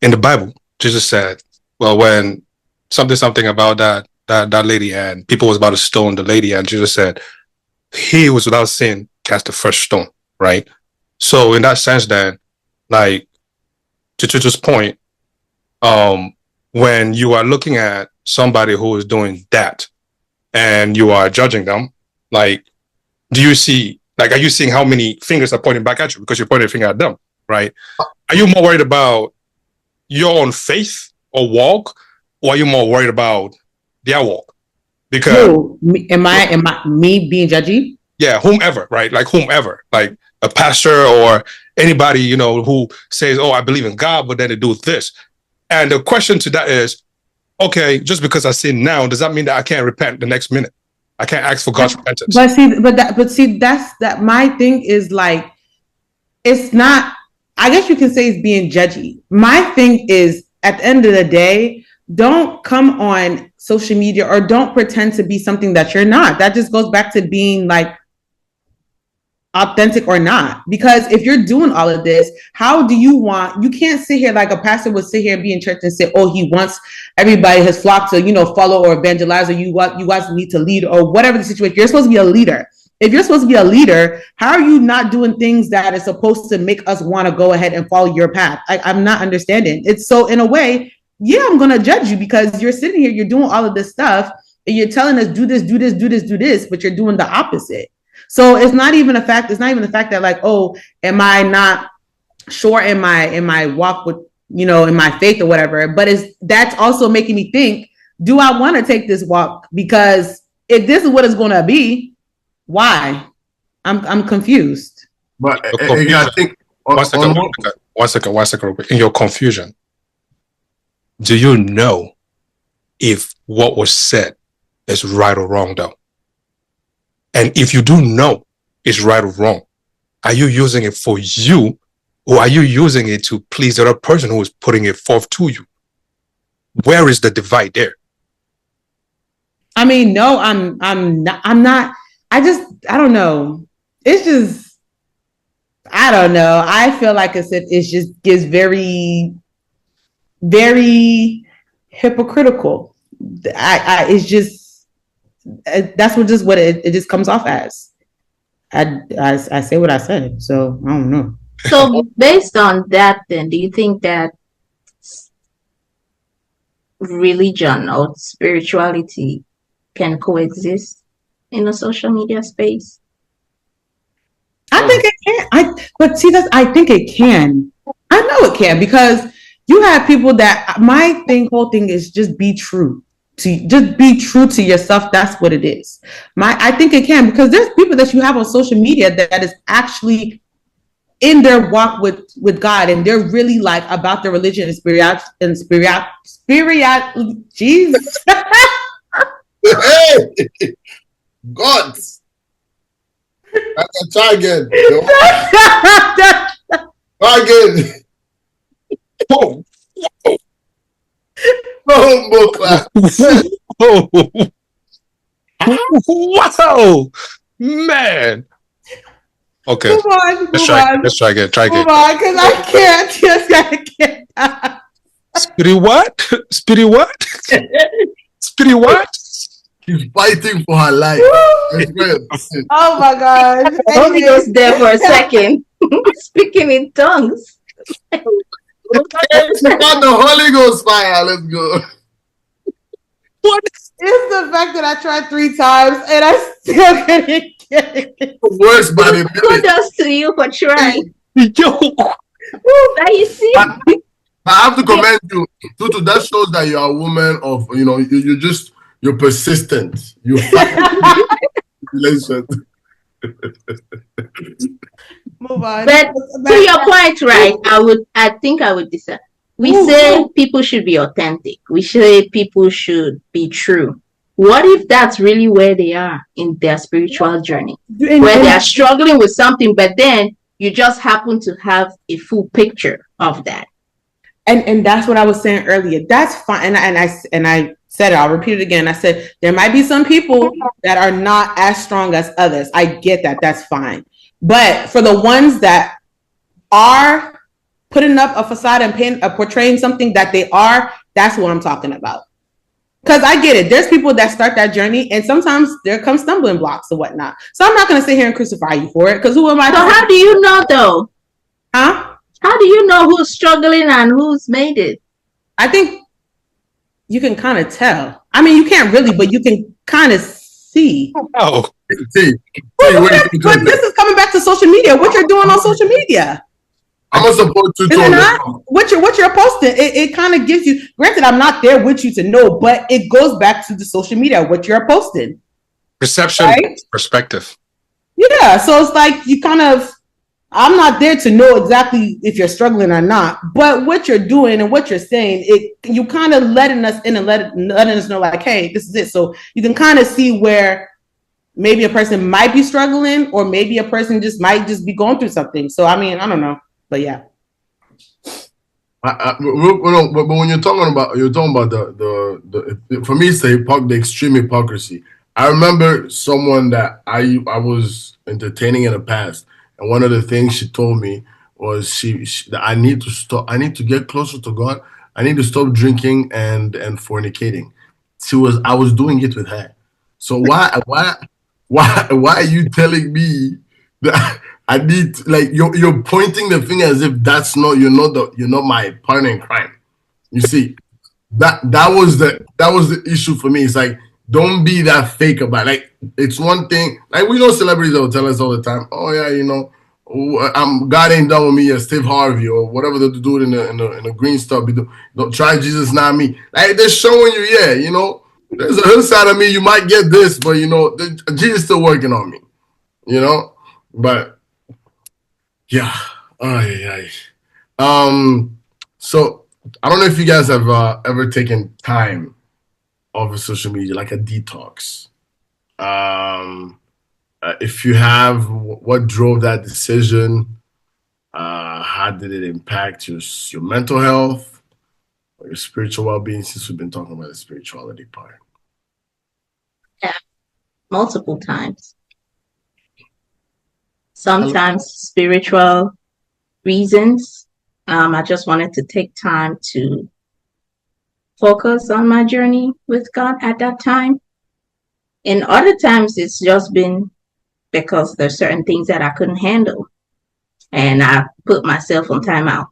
In the Bible, Jesus said, well, when something about that lady and people was about to stone the lady, and Jesus said, he was without sin cast the first stone, right? So in that sense, then, like, to Tutu's point, when you are looking at somebody who is doing that and you are judging them, like, do you see, like, are you seeing how many fingers are pointing back at you because you're pointing a finger at them, right? Are you more worried about your own faith or walk, or are you more worried about their walk? Because am I me being judgy? Yeah, whomever, right? Like whomever, like a pastor or anybody, who says, "Oh, I believe in God," but then they do this. And the question to that is, okay, just because I sin now, does that mean that I can't repent the next minute? I can't ask for God's repentance. But see, that's that. My thing is like, it's not. I guess you can say it's being judgy. My thing is, at the end of the day, don't come on social media or don't pretend to be something that you're not. That just goes back to being like authentic or not. Because if you're doing all of this, how do you can't sit here like a pastor would sit here and be in church and say, oh, he wants everybody, his flock to, follow or evangelize, or you guys need to lead or whatever the situation. You're supposed to be a leader. If you're supposed to be a leader, how are you not doing things that are supposed to make us want to go ahead and follow your path? I'm not understanding. It's so, in a way, yeah, I'm going to judge you because you're sitting here, you're doing all of this stuff and you're telling us do this, but you're doing the opposite. So it's not even the fact that like, oh, am I not sure in my walk with, in my faith or whatever, but that's also making me think, do I want to take this walk? Because if this is what it's going to be, why? I'm confused. But I think one second. In your confusion, do you know if what was said is right or wrong, though? And if you do know it's right or wrong, are you using it for you, or are you using it to please the other person who is putting it forth to you? Where is the divide there? I mean, no, I'm not. I don't know. It's just, I don't know. I feel like it just gives very, very hypocritical. It's just, that's what it just comes off as. I say what I said, so I don't know. So based on that, then, do you think that religion or spirituality can coexist in a social media space? I think it can. I think it can. I know it can, because you have people that whole thing is just be true. Just be true to yourself. That's what it is. I think it can, because there's people that you have on social media that is actually in their walk with God, and they're really like about their religion and spirit. Jesus. Hey, God. I can try again. Try again. Whoa. No class. Whoa. Wow, man. Okay. Move on. Let's try again. Move on, because I can't. Speedy what? Speedy what? Speedy what? She's fighting for her life. Oh my God. Holy Ghost there for a second. Speaking in tongues. It's about the Holy Ghost fire. Let's go. What? It's the fact that I tried 3 times and I still couldn't get it. Worse by the minute. Kudos to you for trying. Yo. Now you see. I have to commend you, Tutu. That shows that you're a woman of, you're persistent. You fight. Move on. But to your point, right? I think I would decide. We say people should be authentic. We say people should be true. What if that's really where they are in their spiritual journey? Where they are struggling with something, but then you just happen to have a full picture of that. And that's what I was saying earlier. That's fine. And I said it, I'll repeat it again. I said there might be some people that are not as strong as others. I get that. That's fine. But for the ones that are putting up a facade and portraying something that they are, that's what I'm talking about. Because I get it. There's people that start that journey, and sometimes there come stumbling blocks or whatnot. So I'm not going to sit here and crucify you for it. Because who am I? So how do you know, though? Huh? How do you know who's struggling and who's made it? I think you can kind of tell. I mean, you can't really, but you can kind of see. Oh, See, But this is coming back to social media. What you're doing on social media? I'm gonna support you too. What you're posting, it kind of gives you. Granted, I'm not there with you to know, but it goes back to the social media. What you're posting, perception, right? Perspective. Yeah, so it's like you kind of. I'm not there to know exactly if you're struggling or not, but what you're doing and what you're saying, you kind of letting us in and letting us know, like, hey, this is it. So you can kind of see where maybe a person might be struggling, or maybe a person might be going through something. So I mean, I don't know, but yeah. But when you're talking about the for me, it's the extreme hypocrisy. I remember someone that I was entertaining in the past. And one of the things she told me was that I need to stop. I need to get closer to God. I need to stop drinking and fornicating. I was doing it with her. So why are you telling me that I need, like, you're pointing the finger as if you're not my partner in crime. You see, that was the issue for me. It's like, don't be that fake about it. Like, it's one thing, like, we know celebrities that will tell us all the time, oh yeah, God ain't done with me as Steve Harvey or whatever they do in the green stuff. Don't try Jesus, not me. Like, they're showing you, there's a hood side of me, you might get this, but Jesus still working on me. But yeah. So I don't know if you guys have ever taken time off of social media, like a detox. If you have, what drove that decision? How did it impact your mental health or your spiritual well-being, since we've been talking about the spirituality part? Yeah, multiple times. Sometimes spiritual reasons. I just wanted to take time to focus on my journey with God at that time. And other times it's just been because there's certain things that I couldn't handle. And I put myself on timeout.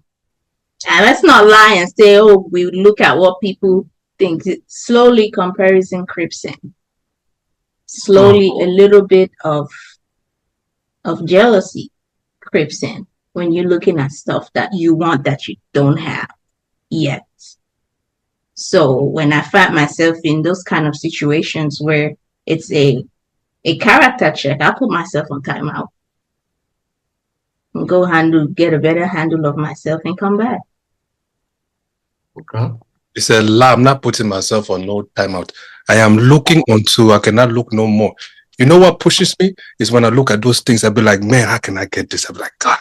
And let's not lie and say, oh, we look at what people think. Slowly comparison creeps in. Slowly a little bit of jealousy creeps in when you're looking at stuff that you want that you don't have yet. So when I find myself in those kind of situations where it's a character check, I put myself on timeout and go get a better handle of myself and come back. Okay. He said, I'm not putting myself on no timeout. I am looking until I cannot look no more. You know what pushes me is when I look at those things, I'll be like, man, how can I get this? I'll be like, God.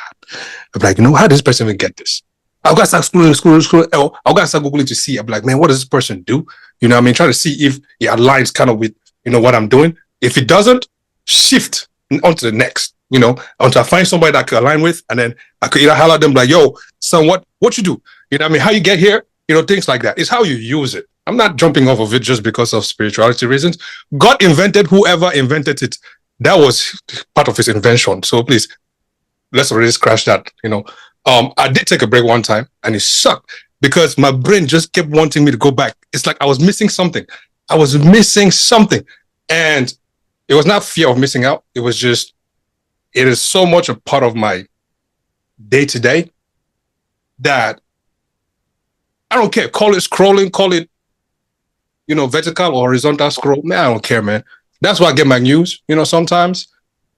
I'll be like, how does this person even get this? I'll gotta start scrolling. I'll gotta start Googling to see. I'll be like, man, what does this person do? You know what I mean? Trying to see if it aligns kind of with, what I'm doing. If it doesn't, shift onto the next, until I find somebody that I can align with, and then I could either holler at them like, yo, son, what you do? You know what I mean? How you get here? Things like that. It's how you use it. I'm not jumping off of it just because of spirituality reasons. God invented whoever invented it. That was part of his invention. So please, let's already scratch that, I did take a break one time and it sucked because my brain just kept wanting me to go back. It's like I was missing something. And it was not fear of missing out. It was just, it is so much a part of my day-to-day that I don't care. Call it scrolling, call it, vertical or horizontal scroll. Man, I don't care, man. That's why I get my news, sometimes.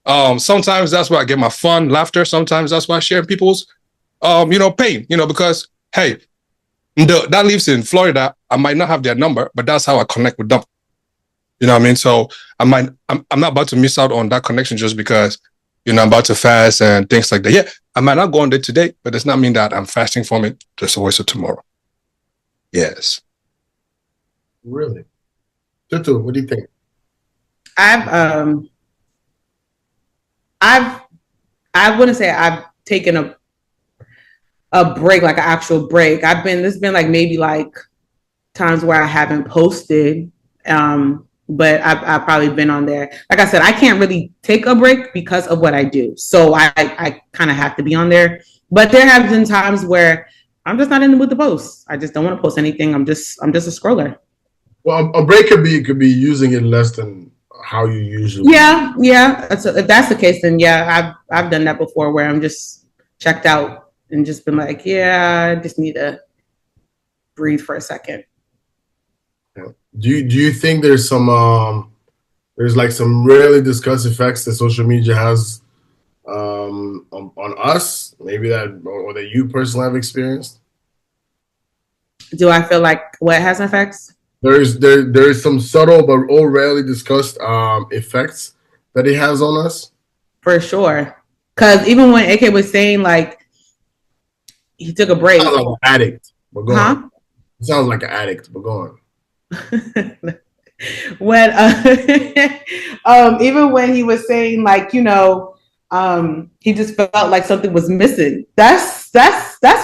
Sometimes that's where I get my fun, laughter. Sometimes that's why I share people's, pain, because, hey, that lives in Florida. I might not have their number, but that's how I connect with them. You know what I mean? So I'm not about to miss out on that connection just because, I'm about to fast and things like that. Yeah, I might not go on there today, but does not mean that I'm fasting from it. Just a waste of tomorrow. Yes. Really? Tutu, what do you think? I wouldn't say I've taken a break, like an actual break. There's been like maybe like times where I haven't posted. But I've probably been on there. Like I said, I can't really take a break because of what I do. So I kind of have to be on there. But there have been times where I'm just not in the mood to post. I just don't want to post anything. I'm just a scroller. Well, a break could be using it less than how you usually. Yeah. If that's the case, then yeah, I've done that before where I'm just checked out and just been like, yeah, I just need to breathe for a second. Do you think there's some like some rarely discussed effects that social media has on us, maybe that or that you personally have experienced? Do I feel like what has effects? There's some subtle but all rarely discussed effects that it has on us. For sure. Because even when AK was saying like he took a break. Sounds like an addict, but go on. It sounds like an addict, but go on. When even when he was saying like, he just felt like something was missing. That's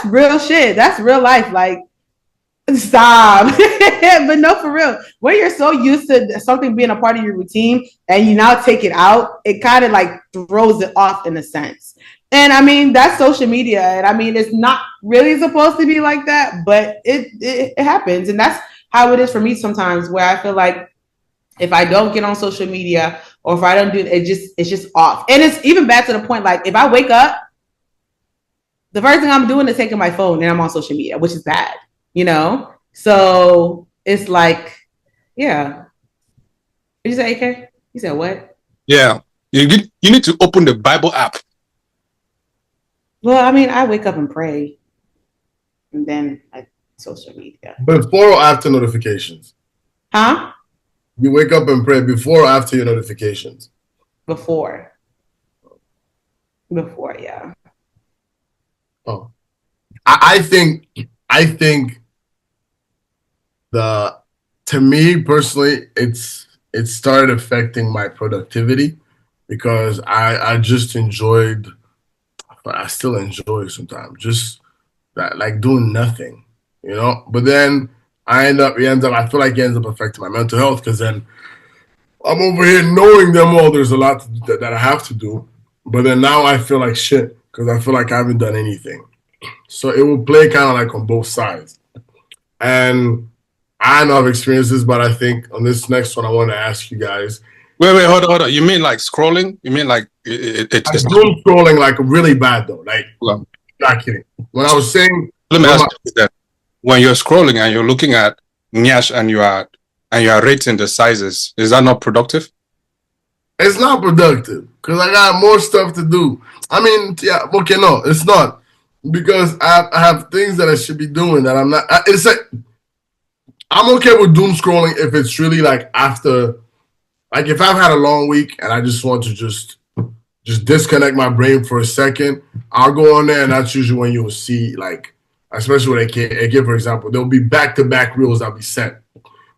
real shit. That's real life. Like, stop. But no, for real. When you're so used to something being a part of your routine and you now take it out, it kind of like throws it off in a sense. And I mean, that's social media. And I mean, it's not really supposed to be like that, but it happens. And that's how it is for me sometimes, where I feel like if I don't get on social media or if I don't do it, it's just off. And it's even bad to the point, like if I wake up, the first thing I'm doing is taking my phone and I'm on social media, which is bad, So it's like, yeah. Did you say AK? You said what? Yeah. You need to open the Bible app. Well, I mean, I wake up and pray, and then social media. Before or after notifications? Huh? You wake up and pray before or after your notifications? Before, yeah. Oh, I think to me personally, it started affecting my productivity because I just enjoyed, but I still enjoy sometimes just that, like doing nothing, But then I feel like it ends up affecting my mental health because then I'm over here knowing them all. There's a lot that I have to do, but then now I feel like shit because I feel like I haven't done anything. So it will play kind of like on both sides. And I know I've experienced this, but I think on this next one, I want to ask you guys. Wait, hold on. You mean like scrolling? You mean like it's doom scrolling like really bad though? Like, not kidding. When I was saying, let me ask you that when you're scrolling and you're looking at Nyash and you are rating the sizes, is that not productive? It's not productive because I got more stuff to do. I mean, yeah, okay, no, it's not because I have things that I should be doing that I'm not. It's like I'm okay with doom scrolling if it's really like after, like if I've had a long week and I just want to just disconnect my brain for a second, I'll go on there and that's usually when you'll see like, especially with AK, for example, there'll be back-to-back reels I'll be sent.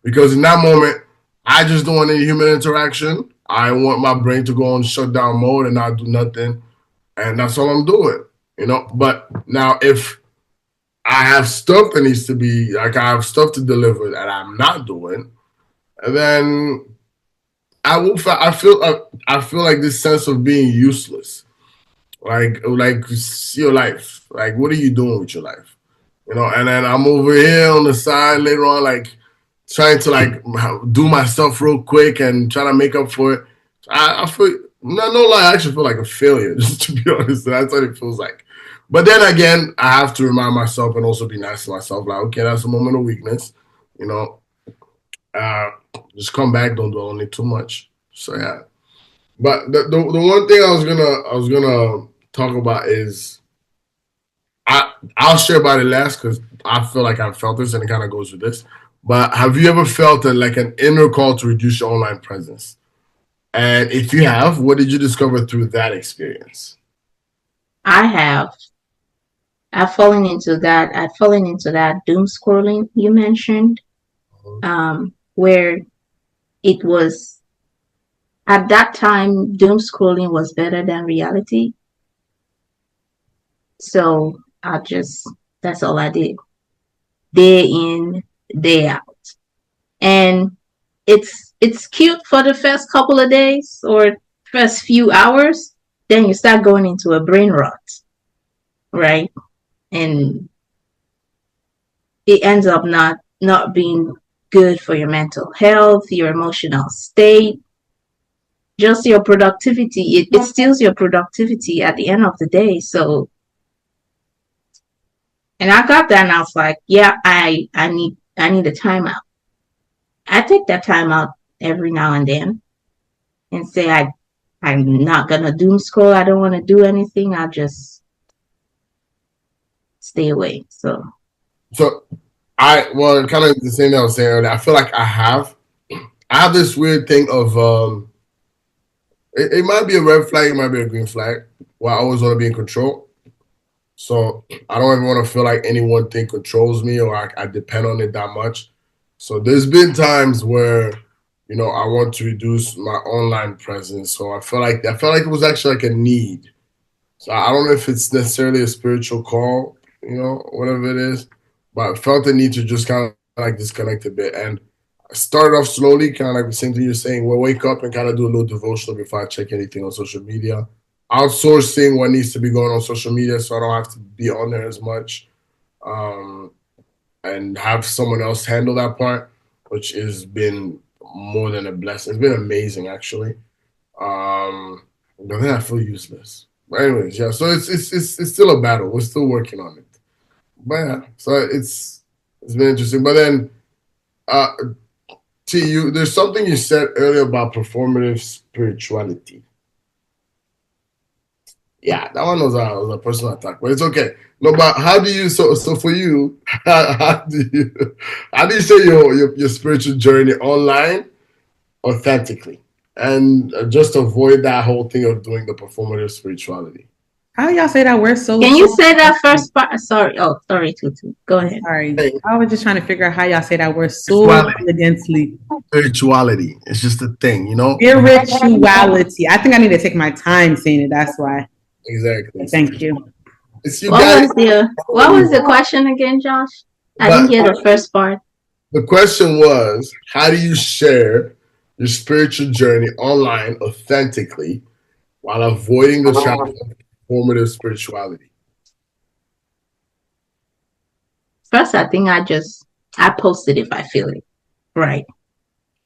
Because in that moment, I just don't want any human interaction. I want my brain to go on shutdown mode and not do nothing. And that's all I'm doing, But now if I have stuff that needs to be, like I have stuff to deliver that I'm not doing, and then I feel like this sense of being useless. Like your life. Like, what are you doing with your life? And then I'm over here on the side later on, like trying to like do my stuff real quick and try to make up for it. I feel no lie, I actually feel like a failure, just to be honest. That's what it feels like. But then again, I have to remind myself and also be nice to myself. Like, okay, that's a moment of weakness, just come back, don't dwell on it too much. So yeah. But the one thing I was gonna talk about is I'll share about it last because I feel like I've felt this and it kind of goes with this. But have you ever felt like an inner call to reduce your online presence? And if you have, what did you discover through that experience? I have. I've fallen into that. I've fallen into that doom scrolling you mentioned, where it was at that time, doom scrolling was better than reality. So that's all I did, day in, day out. And it's cute for the first couple of days or first few hours. Then you start going into a brain rot, right? And it ends up not being good for your mental health, your emotional state, just your productivity. It steals your productivity at the end of the day. So, and I got that and I was like, yeah, I need a timeout. I take that time out every now and then and say I'm not gonna doom scroll. I don't want to do anything. I'll just stay away. So well, kind of the same thing I was saying earlier. I feel like I have this weird thing of it might be a red flag, it might be a green flag. Well, I always want to be in control. So I don't ever want to feel like any one thing controls me or I depend on it that much. So there's been times where, I want to reduce my online presence. So I felt like it was actually like a need. So I don't know if it's necessarily a spiritual call, whatever it is, but I felt the need to just kind of like disconnect a bit. And I started off slowly, kind of like the same thing you're saying. We'll wake up and kind of do a little devotional before I check anything on social media. Outsourcing what needs to be going on social media so I don't have to be on there as much. Um, and have someone else handle that part, which has been more than a blessing. It's been amazing, actually. But then I feel useless. But anyways, yeah. So it's still a battle. We're still working on it. But yeah, so it's been interesting. But then, uh, there's something you said earlier about performative spirituality. Yeah, that one was a personal attack, but it's okay. No, but how do you so for you? How do you say your spiritual journey online authentically and just avoid that whole thing of doing the performative spirituality? How y'all say that word so? can you say that first part? Sorry. Oh, sorry, Tutu. Go ahead. Sorry. I was just trying to figure out how y'all say that word so Spirituality. elegantly. Spirituality. It's just a thing, Spirituality. I think I need to take my time saying it. That's why. Exactly. Thank you. It's you What guys. was the question again, Josh? I didn't hear the first part. The question was, how do you share your spiritual journey online authentically while avoiding the trap of performative spirituality? First, I think I post it if I feel it, right?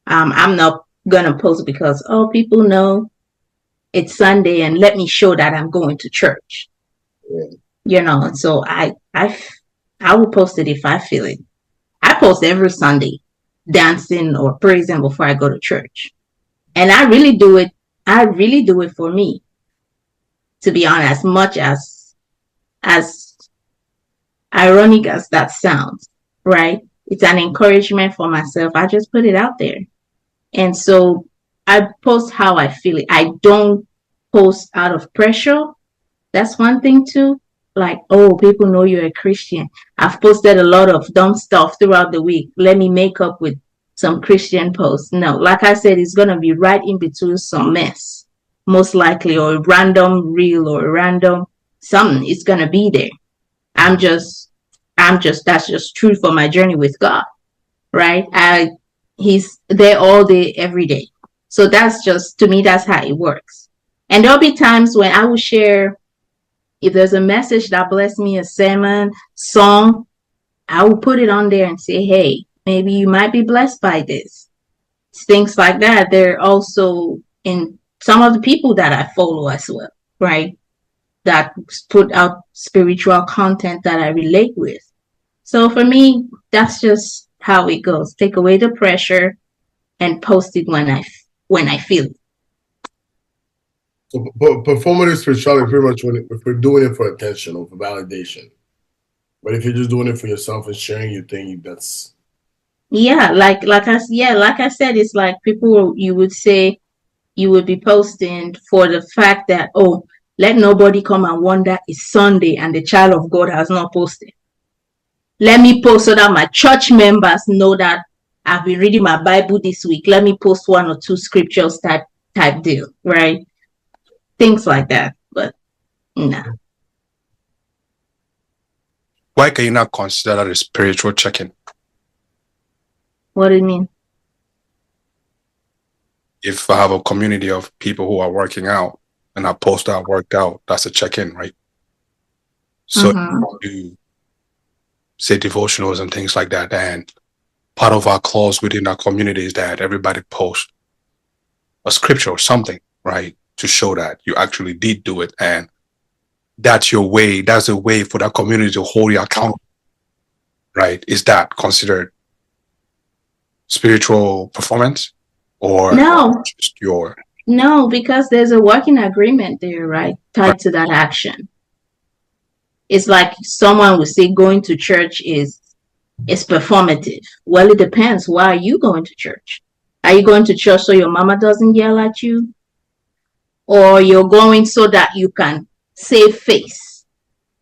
I'm not gonna post because people know it's Sunday and let me show that I'm going to church. Yeah. So I will post it if I feel it. I post every Sunday, dancing or praising before I go to church, and I really do it. I really do it for me, to be honest. As much as ironic as that sounds, right? It's an encouragement for myself. I just put it out there. And so I post how I feel it. I don't post out of pressure. That's one thing too. Like, people know you're a Christian. I've posted a lot of dumb stuff throughout the week. Let me make up with some Christian posts. No, like I said, it's going to be right in between some mess, most likely, or a random reel or a random something. It's going to be there. That's just true for my journey with God, right? He's there all day, every day. So that's just, to me, that's how it works. And there'll be times when I will share, if there's a message that blessed me, a sermon, song, I will put it on there and say, hey, maybe you might be blessed by this. Things like that. They're also in some of the people that I follow as well, right? That put out spiritual content that I relate with. So for me, that's just how it goes. Take away the pressure and post it when I feel it. So performative spirituality pretty much if we're doing it for attention or for validation. But if you're just doing it for yourself and sharing your thing, that's Yeah, like I said, it's like people you would say you would be posting for the fact that, oh, let nobody come and wonder it's Sunday and the child of God has not posted. Let me post so that my church members know that I've been reading my Bible this week. Let me post one or two scriptures type deal, right? Things like that. But nah. Why can you not consider that a spiritual check-in? What do you mean? If I have a community of people who are working out and I post that I worked out, that's a check-in, right? So you say devotionals and things like that, and part of our clause within our community is that everybody posts a scripture or something, right, to show that you actually did do it, and that's your way. That's a way for that community to hold you accountable, right? Is that considered spiritual performance, or No, just your? no, because there's a working agreement there, right, tied to that action. It's like someone would say going to church is performative. Well, it depends. Why are you going to church? Are you going to church so your mama doesn't yell at you? Or you're going so that you can save face?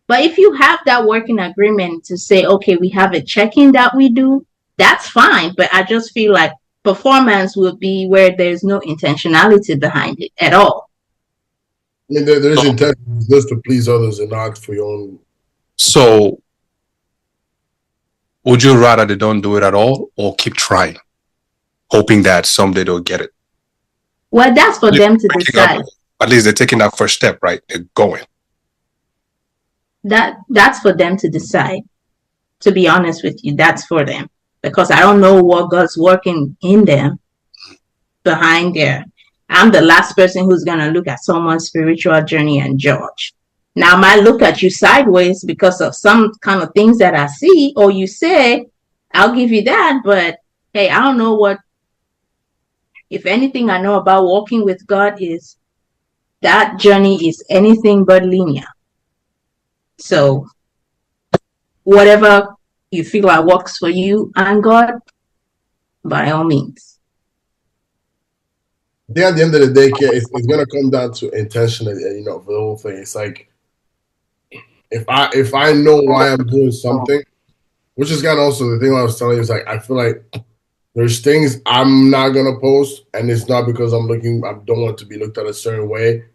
But if you have that working agreement to say, okay, we have a check-in that we do, that's fine. But I just feel like performance will be where there's no intentionality behind it at all. I mean, there's intention just to please others and not for your own. So, would you rather they don't do it at all, or keep trying, hoping that someday they'll get it? Well, that's for them to decide. At least they're taking that first step, right? They're going. That's for them to decide. To be honest with you, that's for them, because I don't know what God's working in them behind there. I'm the last person who's gonna look at someone's spiritual journey and judge. Now, I might look at you sideways because of some kind of things that I see or you say. I'll give you that, but hey, I don't know what. If anything I know about walking with God is that journey is anything but linear. So whatever you feel like works for you and God, by all means. At the end of the day, it's gonna come down to intention, for the whole thing. It's like if I know why I'm doing something, which is kind of also the thing I was telling you, is like I feel like there's things I'm not gonna post, and it's not because I don't want to be looked at a certain way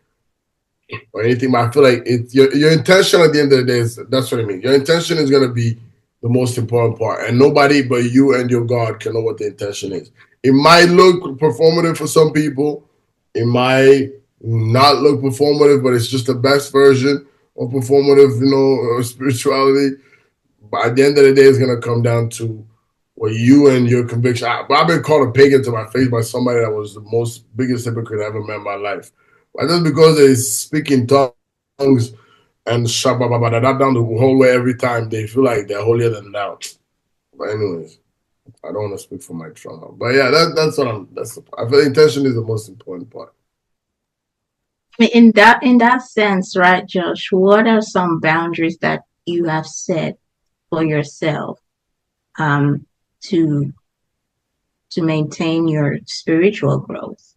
or anything. But I feel like it's your intention at the end of the day that's what I mean. Your intention is gonna be the most important part, and nobody but you and your God can know what the intention is. It might look performative for some people. It might not look performative, but it's just the best version of performative, spirituality. But at the end of the day, it's gonna come down to what you and your conviction. I've been called a pagan to my face by somebody that was the biggest hypocrite I ever met in my life. But just because they speak in tongues and shabba down the whole way every time, they feel like they're holier than thou. But anyways, I don't want to speak for my trauma. But yeah, that's what I feel intention is the most important part. In that sense, right, Josh, what are some boundaries that you have set for yourself to maintain your spiritual growth?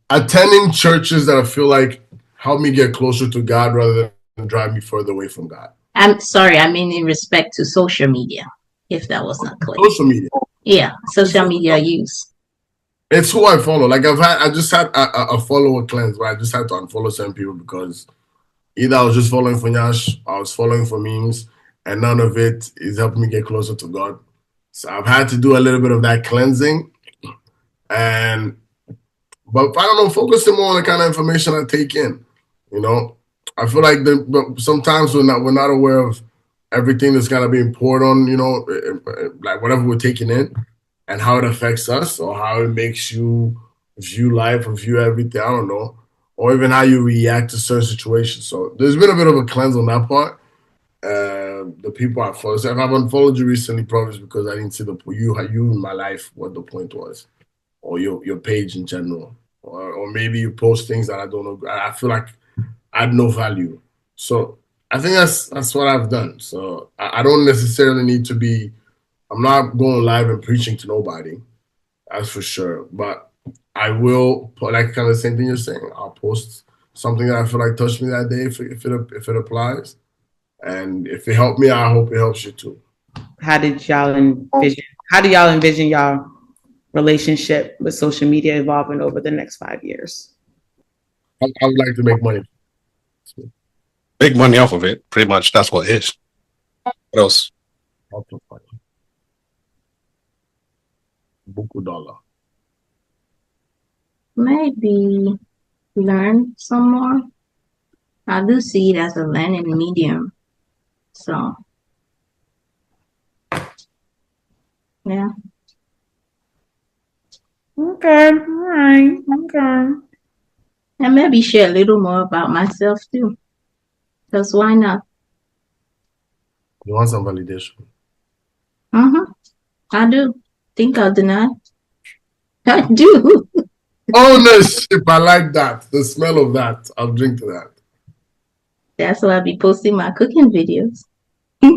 Attending churches that I feel like help me get closer to God rather than drive me further away from God. I'm sorry, I mean in respect to social media, if that was not clear. Social media. Yeah, social media use. It's who I follow. Like I just had a follower cleanse where I just had to unfollow certain people because either I was just following for Nyash, I was following for memes, and none of it is helping me get closer to God. So I've had to do a little bit of that cleansing, but I don't know, focusing more on the kind of information I take in. I feel like sometimes we're not aware of everything that's gotta be poured on. Like whatever we're taking in, and how it affects us, or how it makes you view life or view everything. I don't know, or even how you react to certain situations. So there's been a bit of a cleanse on that part. The people I follow. So if I've unfollowed you recently, probably because I didn't see you in my life, what the point was. or your page in general, or maybe you post things that I don't know. I feel like I had no value. So I think that's what I've done. So I don't necessarily need to be. I'm not going live and preaching to nobody. That's for sure. But I will put like kind of the same thing you're saying. I'll post something that I feel like touched me that day if it applies, and if it helped me, I hope it helps you too. How did y'all envision? How do y'all envision y'all relationship with social media evolving over the next 5 years? I would like to make money. Make money off of it. Pretty much, that's what it is. What else? Beaucoup dollar. Maybe learn some more. I do see it as a learning medium. So, yeah. Okay, all right, okay. And maybe share a little more about myself too. Because why not? You want some validation? I do. Think I'll deny. I do. Ownership, I like that. The smell of that. I'll drink to that. That's why I'll be posting my cooking videos. All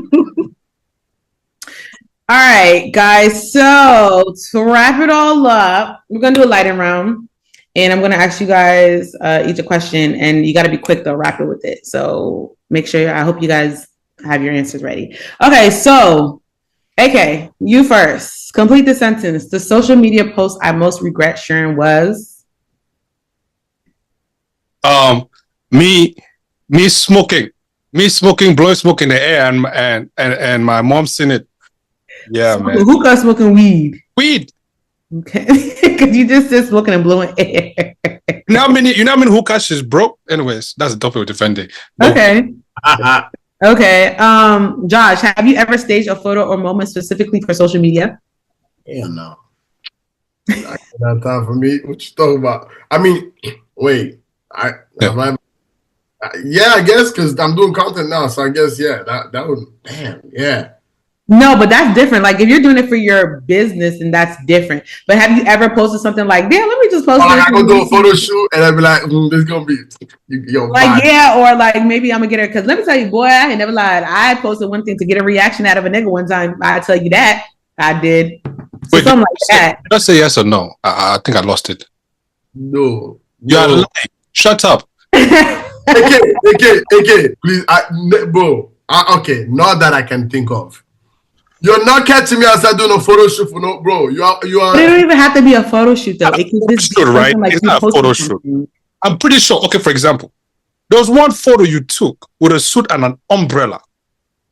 right, guys. So to wrap it all up, we're gonna do a lightning round, and I'm gonna ask you guys each a question, and you got to be quick though, rapid with it. So make sure. I hope you guys have your answers ready. Okay, so AK, you first. Complete the sentence. The social media post I most regret sharing was. Me smoking, blowing smoke in the air, and my mom seen it. Yeah, man. Hookah, smoking weed. Weed. Okay, because you just said smoking and blowing air. You know how many hookah she's broke? Anyways, that's the topic we're defending. Okay. Okay. Josh, have you ever staged a photo or moment specifically for social media? Hell no. Not that time for me. What you talking about? I mean, wait. Yeah, I guess because I'm doing content now, so I guess that would No, but that's different. Like if you're doing it for your business, and that's different. But have you ever posted something like, "Damn, let me just post"? I go do a photo shoot, and I'd be like, "This is gonna be yo." Like or like maybe I'm gonna get her because let me tell you, boy, I ain't never lied. I posted one thing to get a reaction out of a nigga one time. I tell you that I did. So wait, something like that. Just say yes or no. I think I lost it. No, you are lying. Shut up. AK, please, bro. Okay, not that I can think of. You're not catching me outside doing a photo shoot for no, bro. You are. But it don't even have to be a photo shoot though. It can just be right? Like it's not a photo shoot. I'm pretty sure. Okay, for example, there was one photo you took with a suit and an umbrella.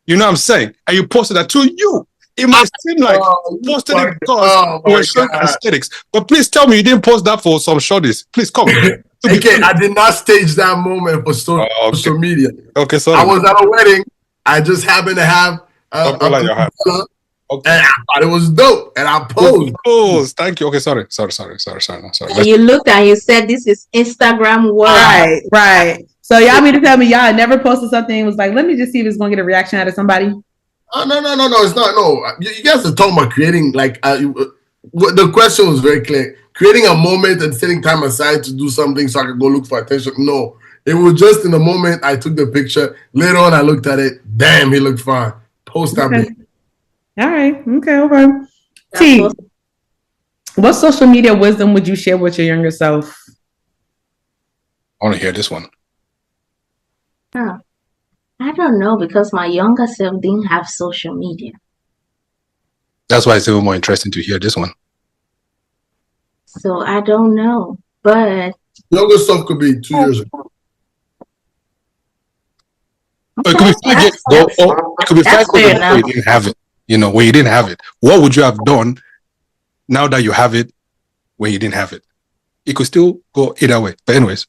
You know what I'm saying? And you posted that to you. It might seem like you posted it because you were showing aesthetics. But please tell me you didn't post that for some shorties. Please come. Okay, I did not stage that moment for social media. Okay, so I was at a wedding. I just happened to have umbrella in your hand. Okay. And I thought it was dope, and I posed. Thank you. Okay, sorry. And you looked and you said, "This is Instagram world." Right. So y'all mean to tell me y'all never posted something and was like, "Let me just see if it's gonna get a reaction out of somebody." No, it's not. No, you guys are talking about creating like the question was very clear. Creating a moment and setting time aside to do something so I could go look for attention. No, it was just in the moment I took the picture. Later on, I looked at it. Damn, he looked fine. Post that. Okay. All right. Okay. T, what social media wisdom would you share with your younger self? I want to hear this one. I don't know, because my younger self didn't have social media. That's why it's even more interesting to hear this one. So I don't know, but younger self could be 2 years ago. It could be 5 years ago, or it could be 5 years ago you didn't have it. You know, when you didn't have it, what would you have done now that you have it when you didn't have it? It could still go either way. But anyways,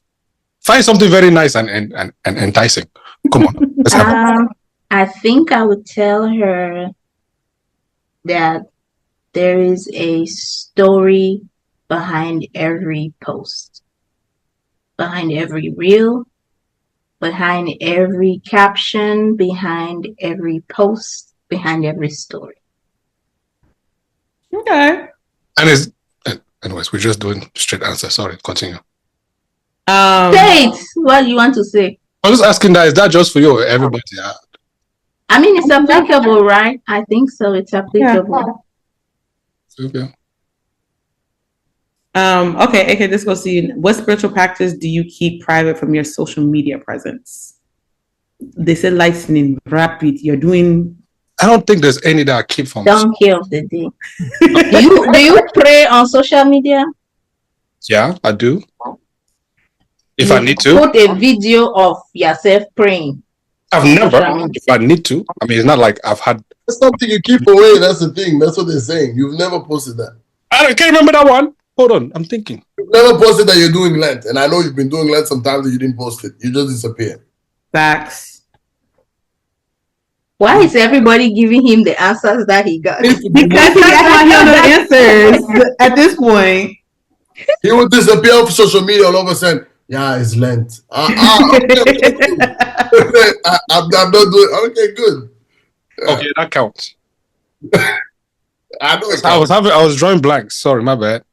find something very nice and enticing. Come on. Let's have it. I think I would tell her that there is a story behind every post, behind every reel, behind every caption, behind every post, behind every story. Okay. And Anyways, we're just doing straight answer. Sorry, continue. Say it. What do you want to say? I was just asking that, is that just for you or everybody? Yeah. I mean, it's applicable, right? I think so. It's applicable. Okay. Okay, this goes to you. What spiritual practice do you keep private from your social media presence? They said lightning, rapid. You're doing. I don't think there's any that I keep from. Donkey of the day. do you pray on social media? Yeah, I do. If I need to. Put a video of yourself praying. I've never. If I need to. I mean, it's not like I've had. That's something you keep away. That's the thing. That's what they're saying. You've never posted that. I can't remember that one. Hold on, I'm thinking. You've never posted that you're doing Lent, and I know you've been doing Lent sometimes that you didn't post it. You just disappear. Facts. Why is everybody giving him the answers that he got? Because he doesn't know the answers at this point. He would disappear off social media all of a sudden. Yeah, it's Lent. I'm not doing. Okay, good. Okay, that counts. I know. I was drawing blanks. Sorry, my bad.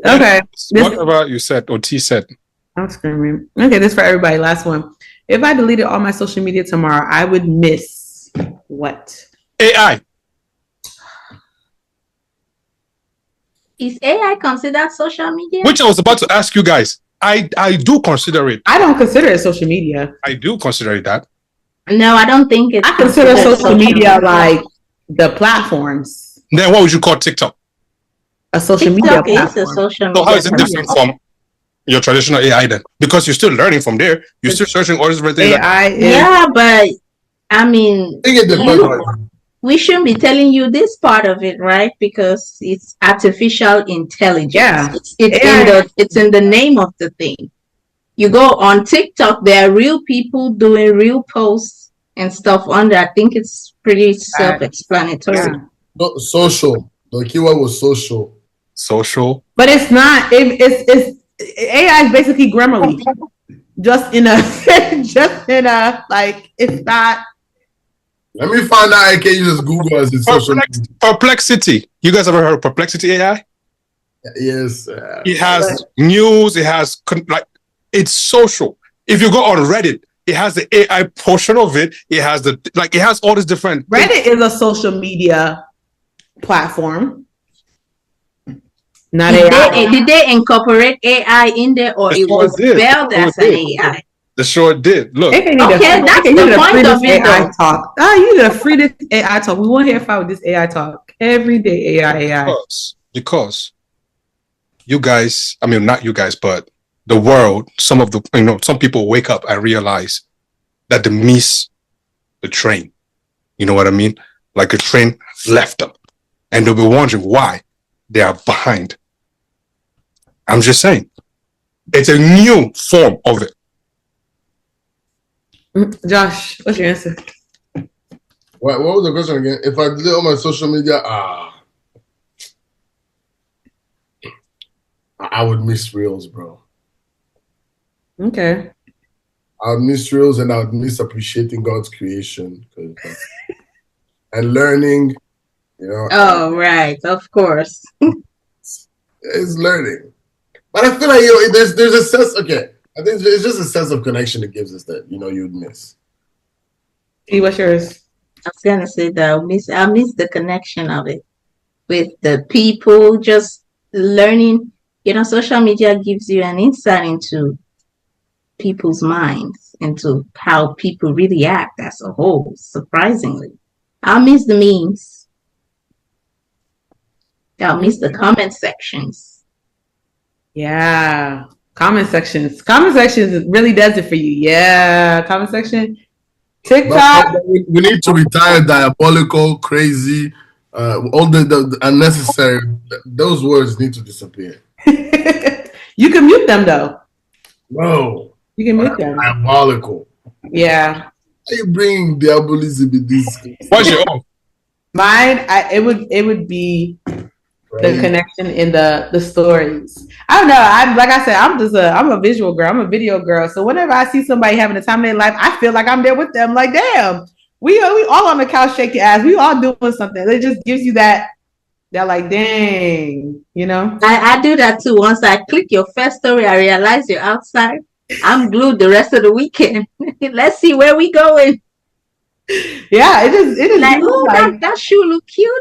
Okay. Whatever you said or T said. I'm screaming. Okay, this is for everybody. Last one. If I deleted all my social media tomorrow, I would miss what? AI. Is AI considered social media? Which I was about to ask you guys. I do consider it. I don't consider it social media. I do consider it that. No, I don't think it's. I consider social media like the platforms. Then what would you call TikTok? A social TikTok media is a platform. social media. So how is it different from your traditional AI then? Because you're still learning from there. You're still searching all these different things. AI is, Yeah, but I mean, I think it depends. we shouldn't be telling you this part of it, right? Because it's artificial intelligence. Yeah. It's in the name of the thing. You go on TikTok, there are real people doing real posts and stuff on there. I think it's pretty self-explanatory. Yeah. No, social. The keyword was social. Social. But it's not. It's AI is basically Grammarly, just in a like. It's not. Let me find out. I can use Google as its social. Perplexity. You guys ever heard of Perplexity AI? Yes. It has news. It has it's social. If you go on Reddit, it has the AI portion of it. It has it has all these different. Reddit is a social media platform. Not AI. Did they incorporate AI in there, or it was built as an AI? The sure did. Look. Okay, that's the point of it. AI talk. You need to free this AI talk. We won't hear fight with this AI talk every day. AI. Because you guys, I mean, not you guys, but the world. Some people wake up and realize that they miss the train. You know what I mean? Like a train left them, and they'll be wondering why they are behind. I'm just saying, it's a new form of it. Josh, what's your answer? What was the question again? If I delete all my social media, I would miss reels, bro. Okay. I would miss reels, and I would miss appreciating God's creation and learning. Oh, right, of course. It's learning, but I feel like there's a sense. Okay, I think it's just a sense of connection it gives us that you'd miss. Hey, what's yours? I was gonna say that I miss the connection of it with the people, just learning. Social media gives you an insight into people's minds, into how people really act as a whole. Surprisingly, I miss the memes. I'll miss the comment sections. Yeah. Comment sections. Comment sections really does it for you. Yeah. Comment section. TikTok. But we need to retire diabolical, crazy, all the unnecessary. Those words need to disappear. You can mute them though. No. You can mute them. Diabolical. Yeah. Are you bringing diabolism in this? What's your own? Mine, it would be the connection in the stories. I don't know. Like I said, I'm a visual girl. I'm a video girl. So whenever I see somebody having a time in their life, I feel like I'm there with them. Like, damn, we all on the couch shaking ass. We all doing something. It just gives you that They're like, dang, you know? I do that too. Once I click your first story, I realize you're outside. I'm glued the rest of the weekend. Let's see where we going. Yeah, it is Like, really oh, like, that shoe look cute.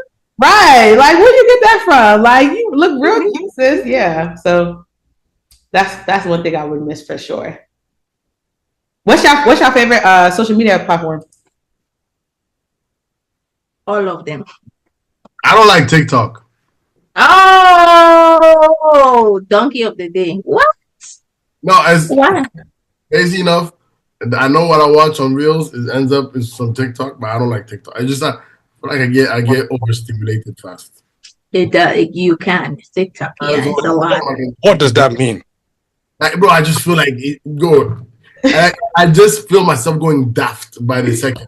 right. Like, where'd you get that from? Like, you look real cute, sis. Yeah. So that's one thing I would miss for sure. What's your favorite social media platform? All of them. I don't like TikTok. Oh, donkey of the day. What? No, as Why? crazy enough. I know what I watch on Reels is ends up is some TikTok, but I don't like TikTok. I just not I feel like I get overstimulated fast. You can. TikTok. Yeah, That's it's a lot. What does that mean? Like, bro, I just feel like go. I just feel myself going daft by the second.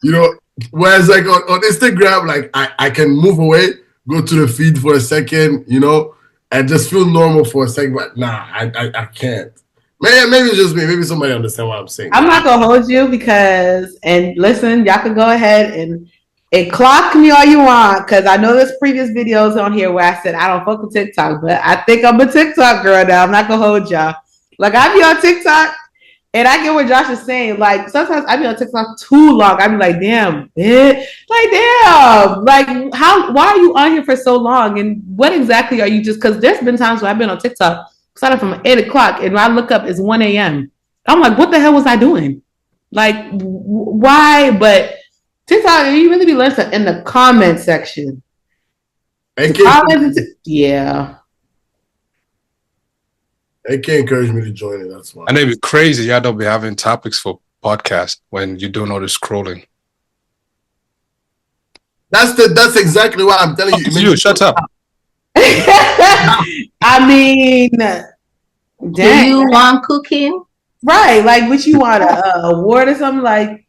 You know, whereas like on Instagram, like I can move away, go to the feed for a second, you know, and just feel normal for a second. But nah, I can't. Maybe it's just me. Maybe somebody understand what I'm saying. I'm not gonna hold you because, and listen, y'all can go ahead and clock me all you want because I know there's previous videos on here where I said I don't fuck with TikTok, but I think I'm a TikTok girl now. I'm not gonna hold y'all. Like I be on TikTok and I get what Josh is saying. Like sometimes I be on TikTok too long. I be like, damn, bitch. Like damn. Like why are you on here for so long? And what exactly are you just because there's been times where I've been on TikTok started from 8 o'clock and when I look up it's 1 a.m. I'm like, what the hell was I doing? Like, why? But TikTok, you really be learning in the comment section. Yeah. They can't encourage me to join it. That's why. And it'd be crazy. Y'all don't be having topics for podcast when you're doing all this scrolling. That's exactly what I'm telling you. You shut up. I mean, dang. Do you want cooking? Right, like what you want a award or something like?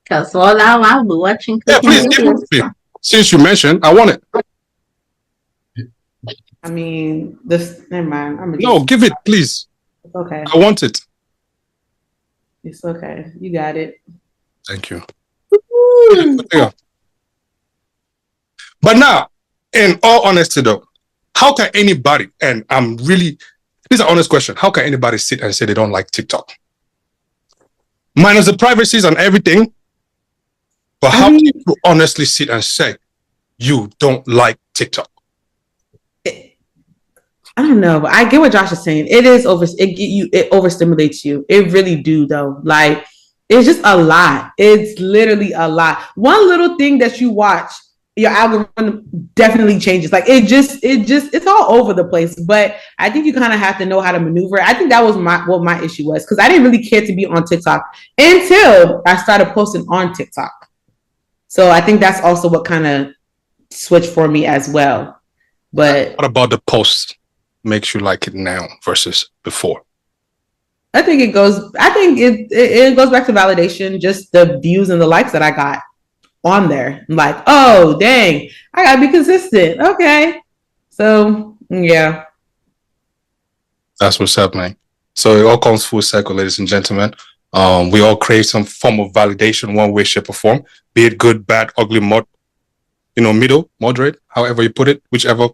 Because all I'll be watching cooking videos. Since you mentioned, I want it. I mean, this. Never mind. No, give it, please. It's okay. I want it. It's okay. You got it. Thank you. But now, in all honesty, though, how can anybody? And I'm really. This is an honest question. How can anybody sit and say they don't like TikTok? Minus the privacies and everything. But how can you honestly sit and say you don't like TikTok? I don't know, but I get what Josh is saying. It overstimulates you. It really do though. Like it's just a lot. It's literally a lot. One little thing that you watch, your algorithm definitely changes. Like it's all over the place. But I think you kind of have to know how to maneuver. I think that was what my issue was because I didn't really care to be on TikTok until I started posting on TikTok. So I think that's also what kind of switched for me as well. But what about the post makes you like it now versus before? I think it goes back to validation, just the views and the likes that I got on there. I'm like, oh dang, I gotta be consistent. Okay. So yeah. That's what's happening. So it all comes full circle, ladies and gentlemen. We all crave some form of validation, one way, shape, or form, be it good, bad, ugly, middle, moderate, however you put it, whichever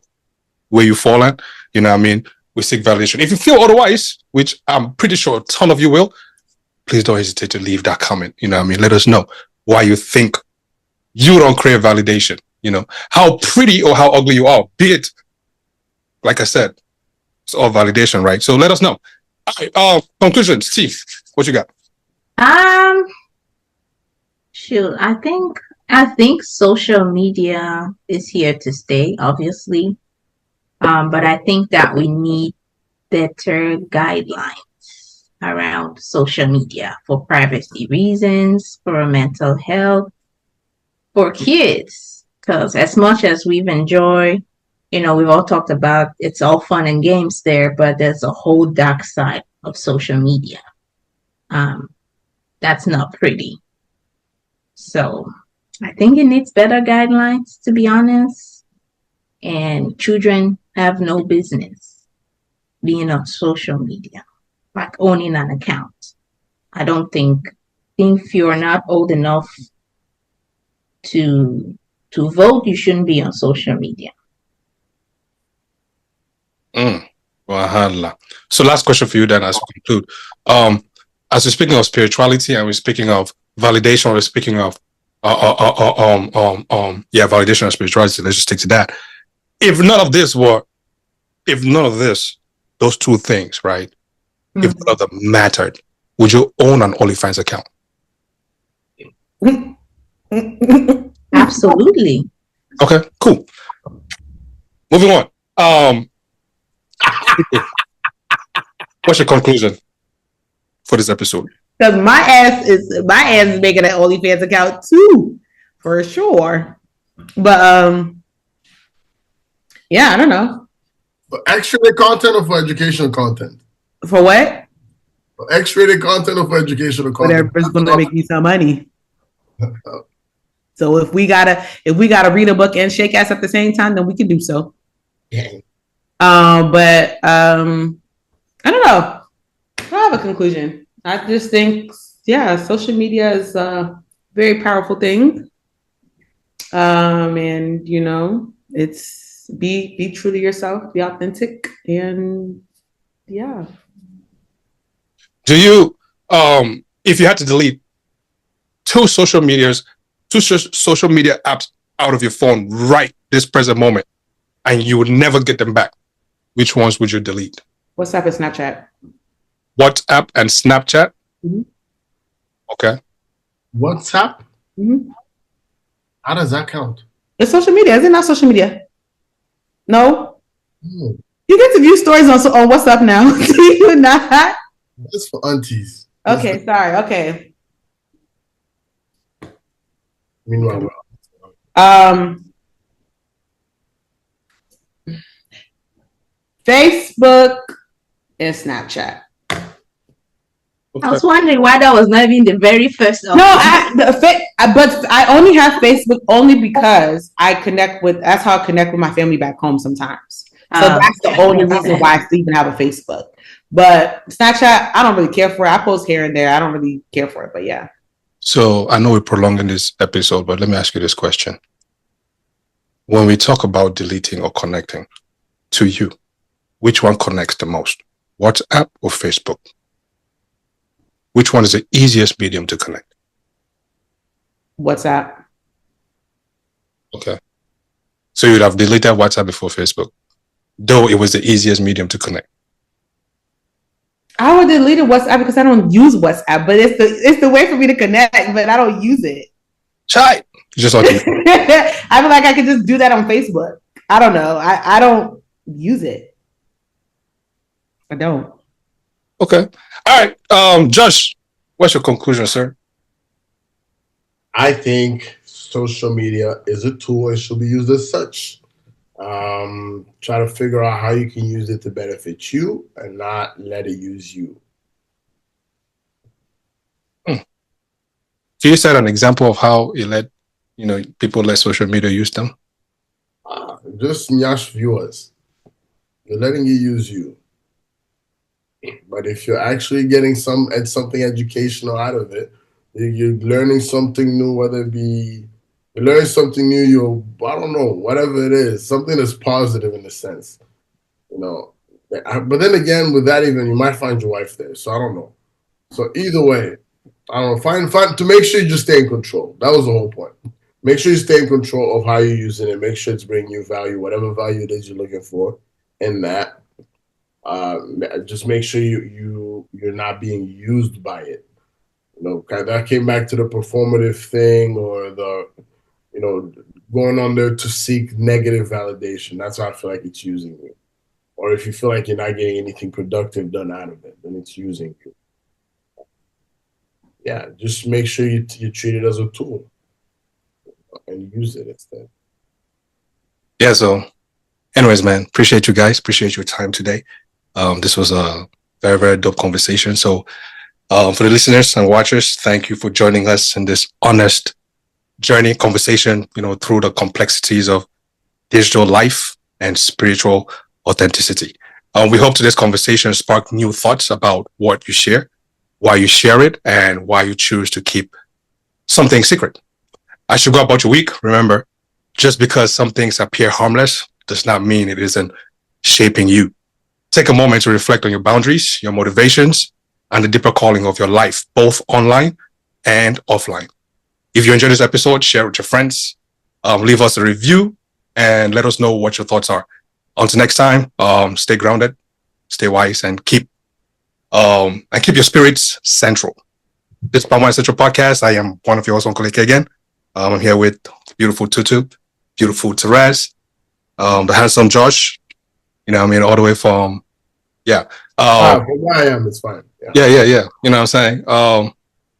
way you fall in, you know what I mean? We seek validation. If you feel otherwise, which I'm pretty sure a ton of you will, please don't hesitate to leave that comment. You know what I mean? Let us know why you think you don't crave validation, you know, how pretty or how ugly you are, be it, like I said, it's all validation, right? So let us know. All right, conclusions, Steve, what you got? Shoot, I think social media is here to stay, obviously. But I think that we need better guidelines around social media for privacy reasons, for mental health, for kids. Because as much as we've enjoyed, we've all talked about it's all fun and games there, but there's a whole dark side of social media. That's not pretty. So I think it needs better guidelines, to be honest. And children have no business being on social media, like owning an account. I don't think if you're not old enough to to vote, you shouldn't be on social media. Wahala. So last question for you then as we conclude. As we're speaking of spirituality and we're speaking of validation, we're speaking of validation and spirituality, let's just stick to that. If none of this, those two things, right? If none of them mattered, would you own an OnlyFans account? Absolutely. Okay, cool. Moving on. What's your conclusion for this episode? Because my ass is making an OnlyFans account too, for sure. But yeah, I don't know. For X-rated content or for educational content? For what? For X-rated content or for educational content? Whatever's gonna make me some money. So if we gotta read a book and shake ass at the same time, then we can do so. Yeah. But I don't know. I don't have a conclusion. I just think, social media is a very powerful thing. And it's be true to yourself, be authentic, and yeah. Do you, if you had to delete two social media apps out of your phone right this present moment, and you would never get them back, which ones would you delete? WhatsApp and Snapchat. WhatsApp and Snapchat? Mm-hmm. Okay. WhatsApp? Mm-hmm. How does that count? It's social media. Is it not social media? No. Hmm. You get to view stories on WhatsApp now. Do you not? That's for aunties. Okay, sorry. Okay. Meanwhile, Facebook and Snapchat. Okay. I was wondering why that was not even the very first option. No, but I only have Facebook only because that's how I connect with my family back home sometimes. So that's the only reason why I even have a Facebook. But Snapchat, I don't really care for it. I post here and there. I don't really care for it, but yeah. So I know we're prolonging this episode, but let me ask you this question. When we talk about deleting or connecting, to you, which one connects the most? WhatsApp or Facebook? Which one is the easiest medium to connect? WhatsApp. Okay. So you'd have deleted WhatsApp before Facebook, though it was the easiest medium to connect. I would delete WhatsApp because I don't use WhatsApp, but it's the way for me to connect, but I don't use it. Chai. Just like I feel like I could just do that on Facebook. I don't know. I don't use it. I don't. Okay. All right. Josh, what's your conclusion, sir? I think social media is a tool and should be used as such. Try to figure out how you can use it to benefit you and not let it use you. Can you set an example of how you let people let social media use them? Just Nyash viewers. You're letting it use you. But if you're actually getting something educational out of it, you're learning something new, whether it be you're learning something new, I don't know, whatever it is, something that's positive in a sense, But then again, with that even, you might find your wife there. So I don't know. So either way, I don't know. Find to make sure you just stay in control. That was the whole point. Make sure you stay in control of how you're using it. Make sure it's bringing you value, whatever value it is you're looking for in that. Just make sure you're not being used by it. That came back to the performative thing or the, going on there to seek negative validation. That's how I feel like it's using you. Or if you feel like you're not getting anything productive done out of it, then it's using you. Yeah, just make sure you treat it as a tool and use it instead. Yeah, so anyways, man, appreciate you guys. Appreciate your time today. This was a very, very dope conversation. So for the listeners and watchers, thank you for joining us in this honest journey, conversation, through the complexities of digital life and spiritual authenticity. We hope today's conversation sparked new thoughts about what you share, why you share it, and why you choose to keep something secret. As you go about your week, remember, just because some things appear harmless does not mean it isn't shaping you. Take a moment to reflect on your boundaries, your motivations, and the deeper calling of your life, both online and offline. If you enjoyed this episode, share it with your friends, leave us a review, and let us know what your thoughts are. Until next time, stay grounded, stay wise, and keep your spirits central. This is Palm Central Podcast. I am one of your hosts, Uncle Ike again. I'm here with beautiful Tutu, beautiful Therese, the handsome Josh. You know what I mean? All the way from, where I am, it's fine. Yeah. You know what I'm saying?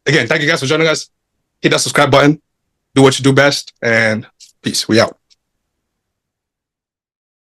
Again, thank you guys for joining us. Hit that subscribe button. Do what you do best. And peace. We out.